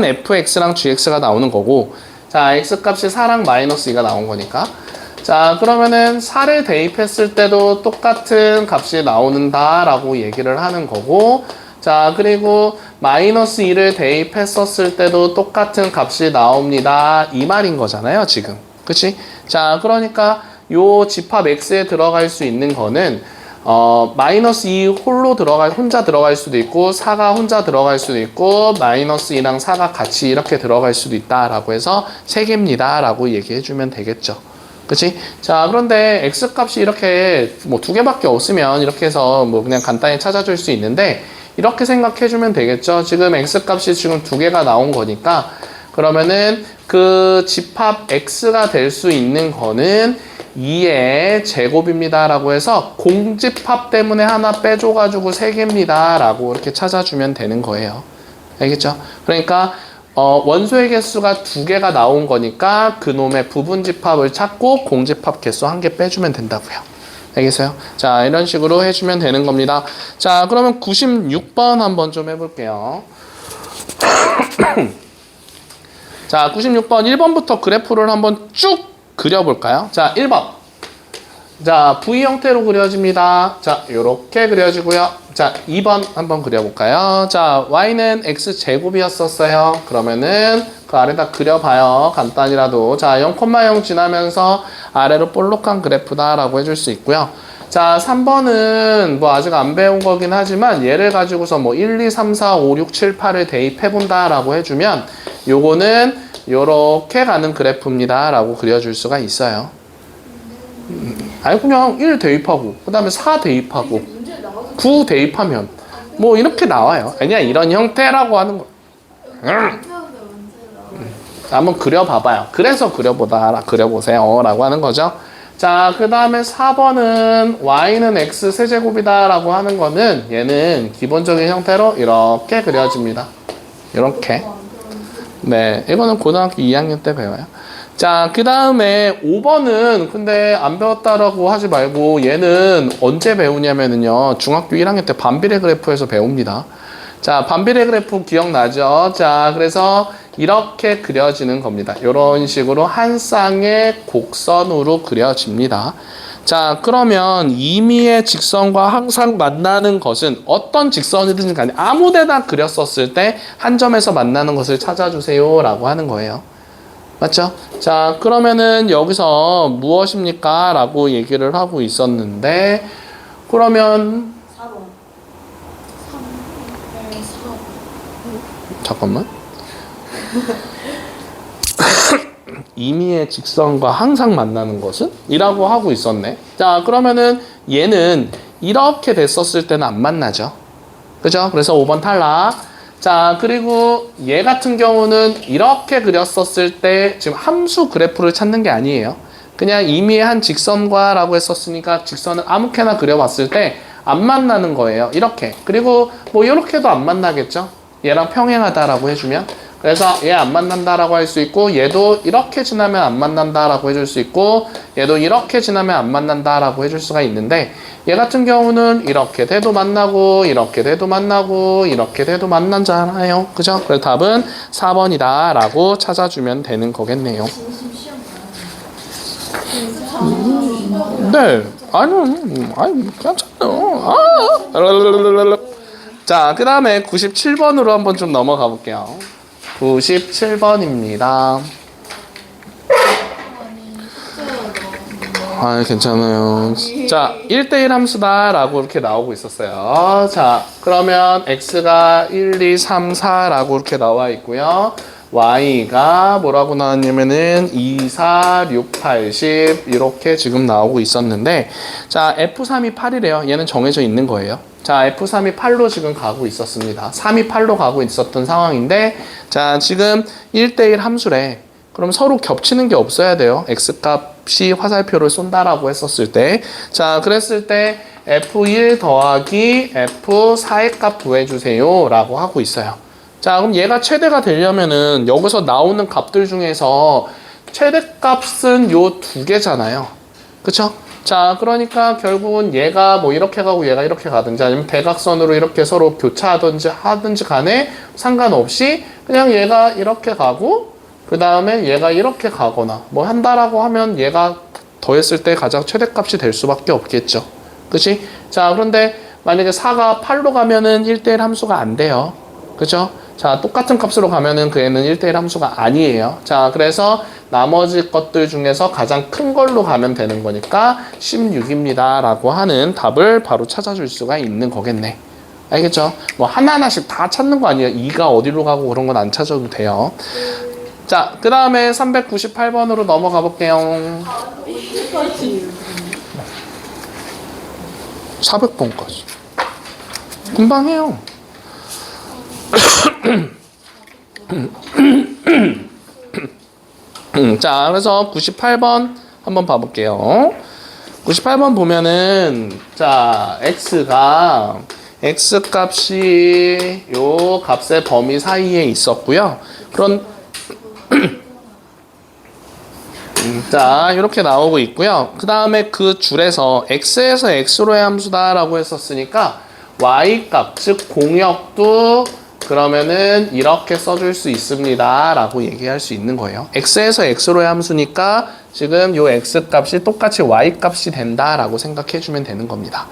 fx랑 gx가 나오는 거고 자, x값이 4랑 마이너스 2가 나온 거니까 자, 그러면은 4를 대입했을 때도 똑같은 값이 나오는다 라고 얘기를 하는 거고 자, 그리고 마이너스 2를 대입했었을 때도 똑같은 값이 나옵니다 이 말인 거잖아요 지금. 그치? 자, 그러니까 요 집합 x에 들어갈 수 있는 거는 마이너스 2 혼자 들어갈 수도 있고 4가 혼자 들어갈 수도 있고 마이너스 2랑 4가 같이 이렇게 들어갈 수도 있다라고 해서 3개입니다 라고 얘기해 주면 되겠죠. 그치? 자, 그런데 x값이 이렇게 뭐 2개밖에 없으면 이렇게 해서 뭐 그냥 간단히 찾아줄 수 있는데 이렇게 생각해 주면 되겠죠. 지금 x값이 지금 2개가 나온 거니까 그러면은 그 집합 x가 될 수 있는 거는 2의 제곱입니다 라고 해서 공집합 때문에 하나 빼줘가지고 3개입니다 라고 이렇게 찾아주면 되는 거예요. 알겠죠? 그러니까 원소의 개수가 2개가 나온 거니까 그놈의 부분집합을 찾고 공집합 개수 1개 빼주면 된다고요. 알겠어요? 자, 이런 식으로 해주면 되는 겁니다. 자, 그러면 96번 한번 좀 해볼게요. 자, 96번 1번부터 그래프를 한번 쭉 그려볼까요? 자, 1번. 자, V 형태로 그려집니다. 자, 요렇게 그려지고요. 자, 2번 한번 그려볼까요? 자, Y는 X제곱이었었어요. 그러면은 그 아래다 그려봐요. 간단히라도. 자, 0,0 지나면서 아래로 볼록한 그래프다라고 해줄 수 있고요. 자, 3번은 뭐 아직 안 배운 거긴 하지만 얘를 가지고서 뭐 1, 2, 3, 4, 5, 6, 7, 8을 대입해본다라고 해주면 요거는 요렇게 가는 그래프입니다 라고 그려줄 수가 있어요. 아니 그냥 1 대입하고 그 다음에 4 대입하고 문제 나와서 9 대입하면 뭐 이렇게 나와요. 그냥 이런 형태라고 하는 거. 한번 그려봐봐요. 그래서 그려보세요 라고 하는 거죠. 자, 그 다음에 4번은 y는 x 세제곱이다 라고 하는 거는 얘는 기본적인 형태로 이렇게 그려집니다. 이렇게. 네, 이거는 고등학교 2학년 때 배워요. 자, 그 다음에 5번은 근데 안 배웠다라고 하지 말고 얘는 언제 배우냐면은요, 중학교 1학년 때 반비례 그래프에서 배웁니다. 자, 반비례 그래프 기억나죠? 자, 그래서 이렇게 그려지는 겁니다. 이런 식으로 한 쌍의 곡선으로 그려집니다. 자, 그러면 임의의 직선과 항상 만나는 것은 어떤 직선이든 간에 아무 데나 그렸었을 때 한 점에서 만나는 것을 찾아주세요 라고 하는 거예요. 맞죠? 자, 그러면은 여기서 무엇입니까? 라고 얘기를 하고 있었는데, 그러면 4번. 3, 4. 잠깐만. 임의의 직선과 항상 만나는 것은? 이라고 하고 있었네. 자, 그러면은 얘는 이렇게 됐었을 때는 안 만나죠. 그죠? 그래서 5번 탈락. 자, 그리고 얘 같은 경우는 이렇게 그렸었을 때 지금 함수 그래프를 찾는 게 아니에요. 그냥 임의의 한 직선과 라고 했었으니까 직선을 아무렇게나 그려봤을 때 안 만나는 거예요. 이렇게. 그리고 뭐 이렇게도 안 만나겠죠. 얘랑 평행하다라고 해주면. 그래서 얘 안 만난다라고 할 수 있고, 얘도 이렇게 지나면 안 만난다라고 해줄 수 있고, 얘도 이렇게 지나면 안 만난다라고 해줄 수가 있는데, 얘 같은 경우는 이렇게 돼도 만나고, 이렇게 돼도 만나고, 이렇게 돼도 만나잖아요. 그죠? 그래서 답은 4번이다 라고 찾아주면 되는 거겠네요. 진심 시험 봐야 네. 아니, 괜찮아요. 아. 자, 그 다음에 97번으로 한번 좀 넘어가 볼게요. 97번입니다. 아, 괜찮아요. 자, 1대1 함수다 라고 이렇게 나오고 있었어요. 자, 그러면 x가 1, 2, 3, 4라고 이렇게 나와 있고요. y가 뭐라고 나왔냐면은 2, 4, 6, 8, 10 이렇게 지금 나오고 있었는데, 자, f3이 8이래요. 얘는 정해져 있는 거예요. 자, f3이 8로 지금 가고 있었습니다. 3이 8로 가고 있었던 상황인데, 자, 지금 1대1 함수래. 그럼 서로 겹치는 게 없어야 돼요. x값이 화살표를 쏜다라고 했었을 때. 자, 그랬을 때 f1 더하기 f4의 값 구해주세요 라고 하고 있어요. 자, 그럼 얘가 최대가 되려면은 여기서 나오는 값들 중에서 최대값은 요 두 개잖아요. 그쵸? 자, 그러니까 결국은 얘가 뭐 이렇게 가고 얘가 이렇게 가든지 아니면 대각선으로 이렇게 서로 교차하든지 간에 상관없이 그냥 얘가 이렇게 가고 그 다음에 얘가 이렇게 가거나 뭐 한다라고 하면 얘가 더했을 때 가장 최대값이 될 수밖에 없겠죠. 그치? 자, 그런데 만약에 4가 8로 가면은 1대1 함수가 안 돼요. 그죠? 자, 똑같은 값으로 가면은 그 애는 1대1 함수가 아니에요. 자, 그래서 나머지 것들 중에서 가장 큰 걸로 가면 되는 거니까 16입니다 라고 하는 답을 바로 찾아줄 수가 있는 거겠네. 알겠죠? 뭐 하나하나씩 다 찾는 거 아니에요. 2가 어디로 가고 그런 건 안 찾아도 돼요. 자, 그 다음에 398번으로 넘어가 볼게요. 400번까지. 금방 해요. 자, 그래서 98번 한번 봐볼게요. 98번 보면은, 자, x가, x 값이 요 값의 범위 사이에 있었고요. 자, 이렇게 나오고 있고요. 그 다음에 그 줄에서 x에서 x로의 함수다라고 했었으니까 y 값, 즉 공역도 그러면은 이렇게 써줄 수 있습니다 라고 얘기할 수 있는 거예요. x에서 x로의 함수니까 지금 요 x 값이 똑같이 y 값이 된다라고 생각해주면 되는 겁니다.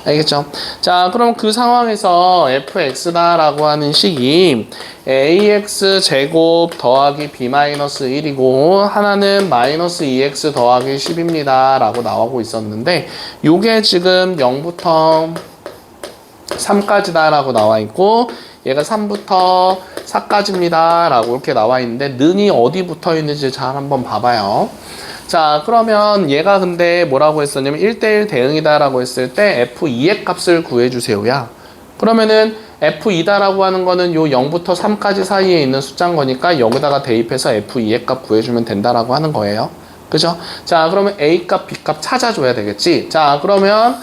알겠죠? 자, 그럼 그 상황에서 fx다라고 하는 식이 ax 제곱 더하기 b-1이고 하나는 마이너스 2x 더하기 10입니다 라고 나오고 있었는데 요게 지금 0부터 3까지다 라고 나와 있고 얘가 3부터 4까지입니다 라고 이렇게 나와 있는데 는이 어디 붙어 있는지 잘 한번 봐봐요. 자, 그러면 얘가 근데 뭐라고 했었냐면 1대1 대응이다 라고 했을 때 F2의 값을 구해주세요야. 그러면은 F2다라고 하는 거는 요 0부터 3까지 사이에 있는 숫자인 거니까 여기다가 대입해서 F2의 값 구해주면 된다라고 하는 거예요. 그죠? 자, 그러면 A 값, B 값 찾아줘야 되겠지? 자, 그러면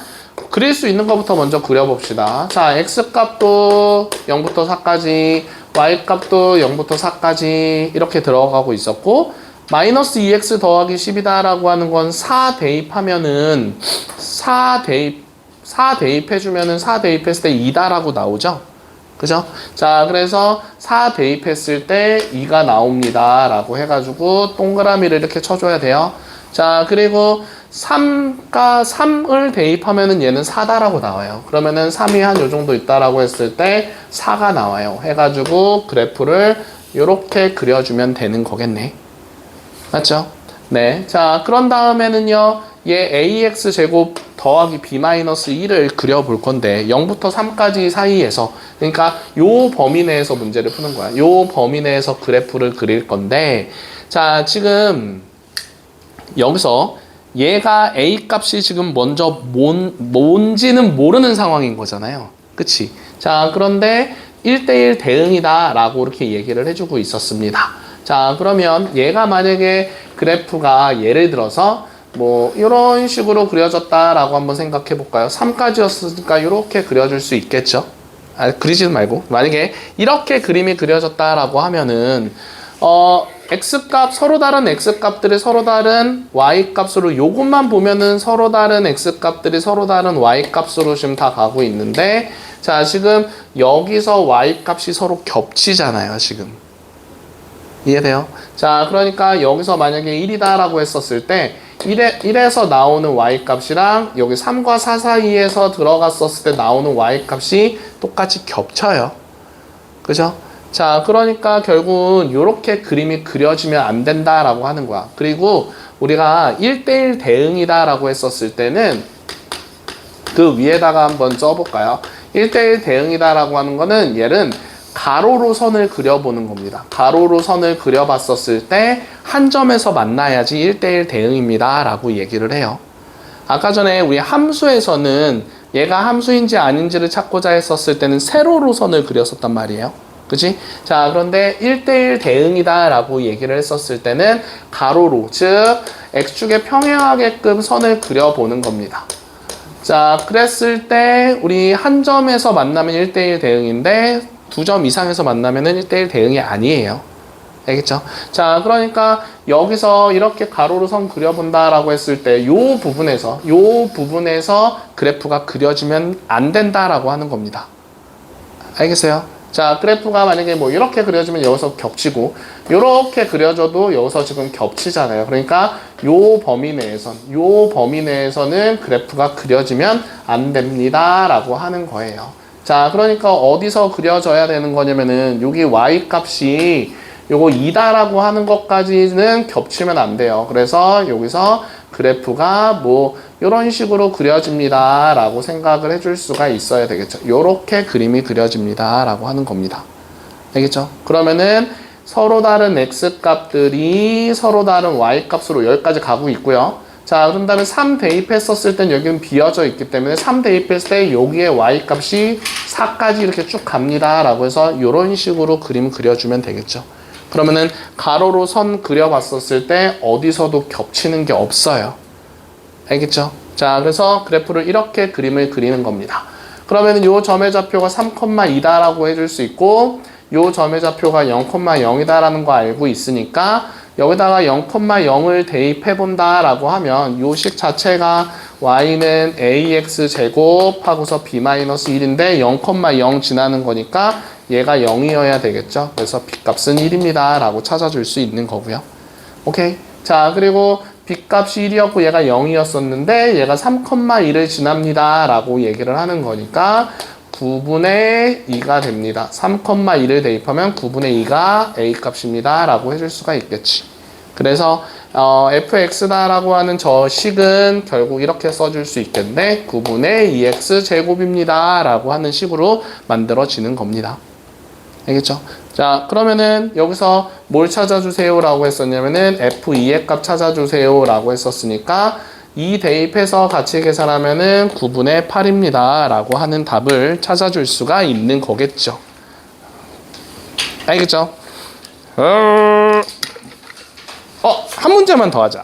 그릴 수 있는 것부터 먼저 그려봅시다. 자, X 값도 0부터 4까지, Y 값도 0부터 4까지 이렇게 들어가고 있었고, 마이너스 2X 더하기 10이다 라고 하는 건 4 대입하면은 4 대입해주면은 4 대입했을 때 2다 라고 나오죠? 그죠? 자, 그래서 4 대입했을 때 2가 나옵니다 라고 해가지고 동그라미를 이렇게 쳐줘야 돼요. 자, 그리고 3을 대입하면은 얘는 4다라고 나와요. 그러면은 3이 한 요 정도 있다라고 했을 때 4가 나와요. 해가지고 그래프를 이렇게 그려주면 되는 거겠네. 맞죠? 네. 자, 그런 다음에는요, 얘 ax 제곱 더하기 b-1을 그려볼 건데 0부터 3까지 사이에서, 그러니까 요 범위 내에서 문제를 푸는 거야. 요 범위 내에서 그래프를 그릴 건데, 자, 지금 여기서 얘가 a 값이 지금 먼저 뭔지는 모르는 상황인 거잖아요. 그치? 자, 그런데 1대1 대응이다 라고 이렇게 얘기를 해주고 있었습니다. 자, 그러면 얘가 만약에 그래프가 예를 들어서 뭐 이런 식으로 그려졌다라고 한번 생각해 볼까요? 3까지였으니까 이렇게 그려줄 수 있겠죠? 그리지는 말고 만약에 이렇게 그림이 그려졌다라고 하면은 x값, 서로 다른 x값들이 서로 다른 y값으로, 요것만 보면은 서로 다른 x값들이 서로 다른 y값으로 지금 다 가고 있는데, 자, 지금 여기서 y값이 서로 겹치잖아요, 지금. 이해돼요? 자, 그러니까 여기서 만약에 1이다 라고 했었을 때 1에서 나오는 y값이랑 여기 3과 4 사이에서 들어갔었을 때 나오는 y값이 똑같이 겹쳐요. 그죠? 자, 그러니까 결국은 이렇게 그림이 그려지면 안 된다라고 하는 거야. 그리고 우리가 1대1 대응이다 라고 했었을 때는 그 위에다가 한번 써볼까요? 1대1 대응이다 라고 하는 거는 얘는 가로로 선을 그려보는 겁니다. 가로로 선을 그려봤었을 때 한 점에서 만나야지 1대1 대응입니다 라고 얘기를 해요. 아까 전에 우리 함수에서는 얘가 함수인지 아닌지를 찾고자 했었을 때는 세로로 선을 그렸었단 말이에요. 그치? 자, 그런데 1대1 대응이다 라고 얘기를 했었을 때는 가로로, 즉 x축에 평행하게끔 선을 그려보는 겁니다. 자, 그랬을 때 우리 한 점에서 만나면 1대1 대응인데 2점 이상에서 만나면은 1대1 대응이 아니에요. 알겠죠? 자, 그러니까 여기서 이렇게 가로로 선 그려본다라고 했을 때 요 부분에서 그래프가 그려지면 안 된다라고 하는 겁니다. 알겠어요? 자, 그래프가 만약에 뭐 이렇게 그려지면 여기서 겹치고 이렇게 그려져도 여기서 지금 겹치잖아요. 그러니까 요 범위 내에서는 그래프가 그려지면 안 됩니다라고 하는 거예요. 자, 그러니까 어디서 그려져야 되는 거냐면은 여기 y 값이 요거 2다라고 하는 것까지는 겹치면 안 돼요. 그래서 여기서 그래프가 뭐 이런 식으로 그려집니다 라고 생각을 해줄 수가 있어야 되겠죠. 요렇게 그림이 그려집니다 라고 하는 겁니다. 알겠죠? 그러면은 서로 다른 x값들이 서로 다른 y값으로 여기까지 가고 있고요. 자, 그런 다음에 3 대입했었을 땐 여기는 비어져 있기 때문에 3 대입했을 때 여기에 y값이 4까지 이렇게 쭉 갑니다 라고 해서 이런 식으로 그림 그려주면 되겠죠. 그러면은 가로로 선 그려봤었을 때 어디서도 겹치는 게 없어요. 알겠죠? 자, 그래서 그래프를 이렇게 그림을 그리는 겁니다. 그러면은 요 점의 좌표가 3,2다라고 해줄 수 있고 요 점의 좌표가 0,0이다라는 거 알고 있으니까 여기다가 0,0을 대입해 본다라고 하면 요 식 자체가 y는 ax 제곱 하고서 b-1인데 0,0 지나는 거니까 얘가 0이어야 되겠죠. 그래서 b값은 1입니다 라고 찾아줄 수 있는 거고요. 오케이. 자, 그리고 b값이 1이었고 얘가 0이었었는데 얘가 3,1을 지납니다 라고 얘기를 하는 거니까 9분의 2가 됩니다. 3,1을 대입하면 9분의 2가 a값입니다 라고 해줄 수가 있겠지. 그래서 fx다라고 하는 저 식은 결국 이렇게 써줄 수 있겠네. 9분의 2x 제곱입니다 라고 하는 식으로 만들어지는 겁니다. 알겠죠? 자, 그러면은 여기서 뭘 찾아주세요 라고 했었냐면은 F2의 값 찾아주세요 라고 했었으니까 2 대입해서 같이 계산하면은 9분의 8입니다 라고 하는 답을 찾아줄 수가 있는 거겠죠. 알겠죠? 한 문제만 더 하자.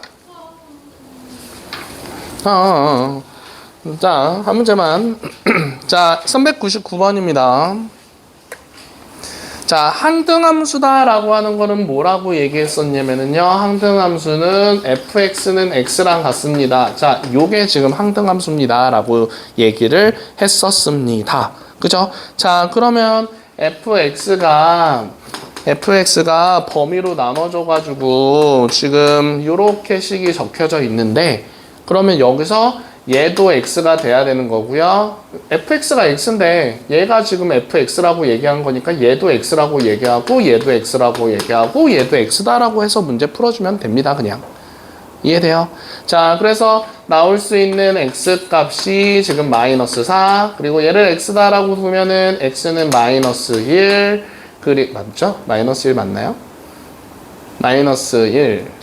자, 한 문제만. 자, 399번입니다. 자, 항등함수다라고 하는 거는 뭐라고 얘기했었냐면요. 항등함수는 fx는 x랑 같습니다. 자, 요게 지금 항등함수입니다. 라고 얘기를 했었습니다. 그죠? 자, 그러면 fx가 범위로 나눠져가지고 지금 요렇게 식이 적혀져 있는데 그러면 여기서 얘도 x가 돼야 되는 거고요. fx가 x인데 얘가 지금 fx라고 얘기한 거니까 얘도 x라고 얘기하고 얘도 x라고 얘기하고 얘도 x다라고 해서 문제 풀어주면 됩니다. 그냥. 이해돼요? 자, 그래서 나올 수 있는 x 값이 지금 마이너스 4 그리고 얘를 x다라고 두면은 x는 마이너스 1 맞죠? 마이너스 1 맞나요? 마이너스 1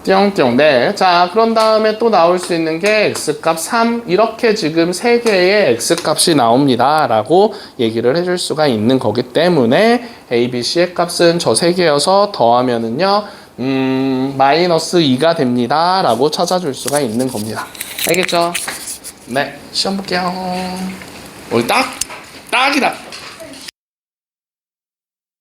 띵띵. 네. 자, 그런 다음에 또 나올 수 있는 게 x값 3 이렇게 지금 3개의 x값이 나옵니다 라고 얘기를 해줄 수가 있는 거기 때문에 a, b, c의 값은 저 3개여서 더하면은요 마이너스 2가 됩니다 라고 찾아줄 수가 있는 겁니다. 알겠죠? 네. 시험 볼게요. 오늘 딱이다.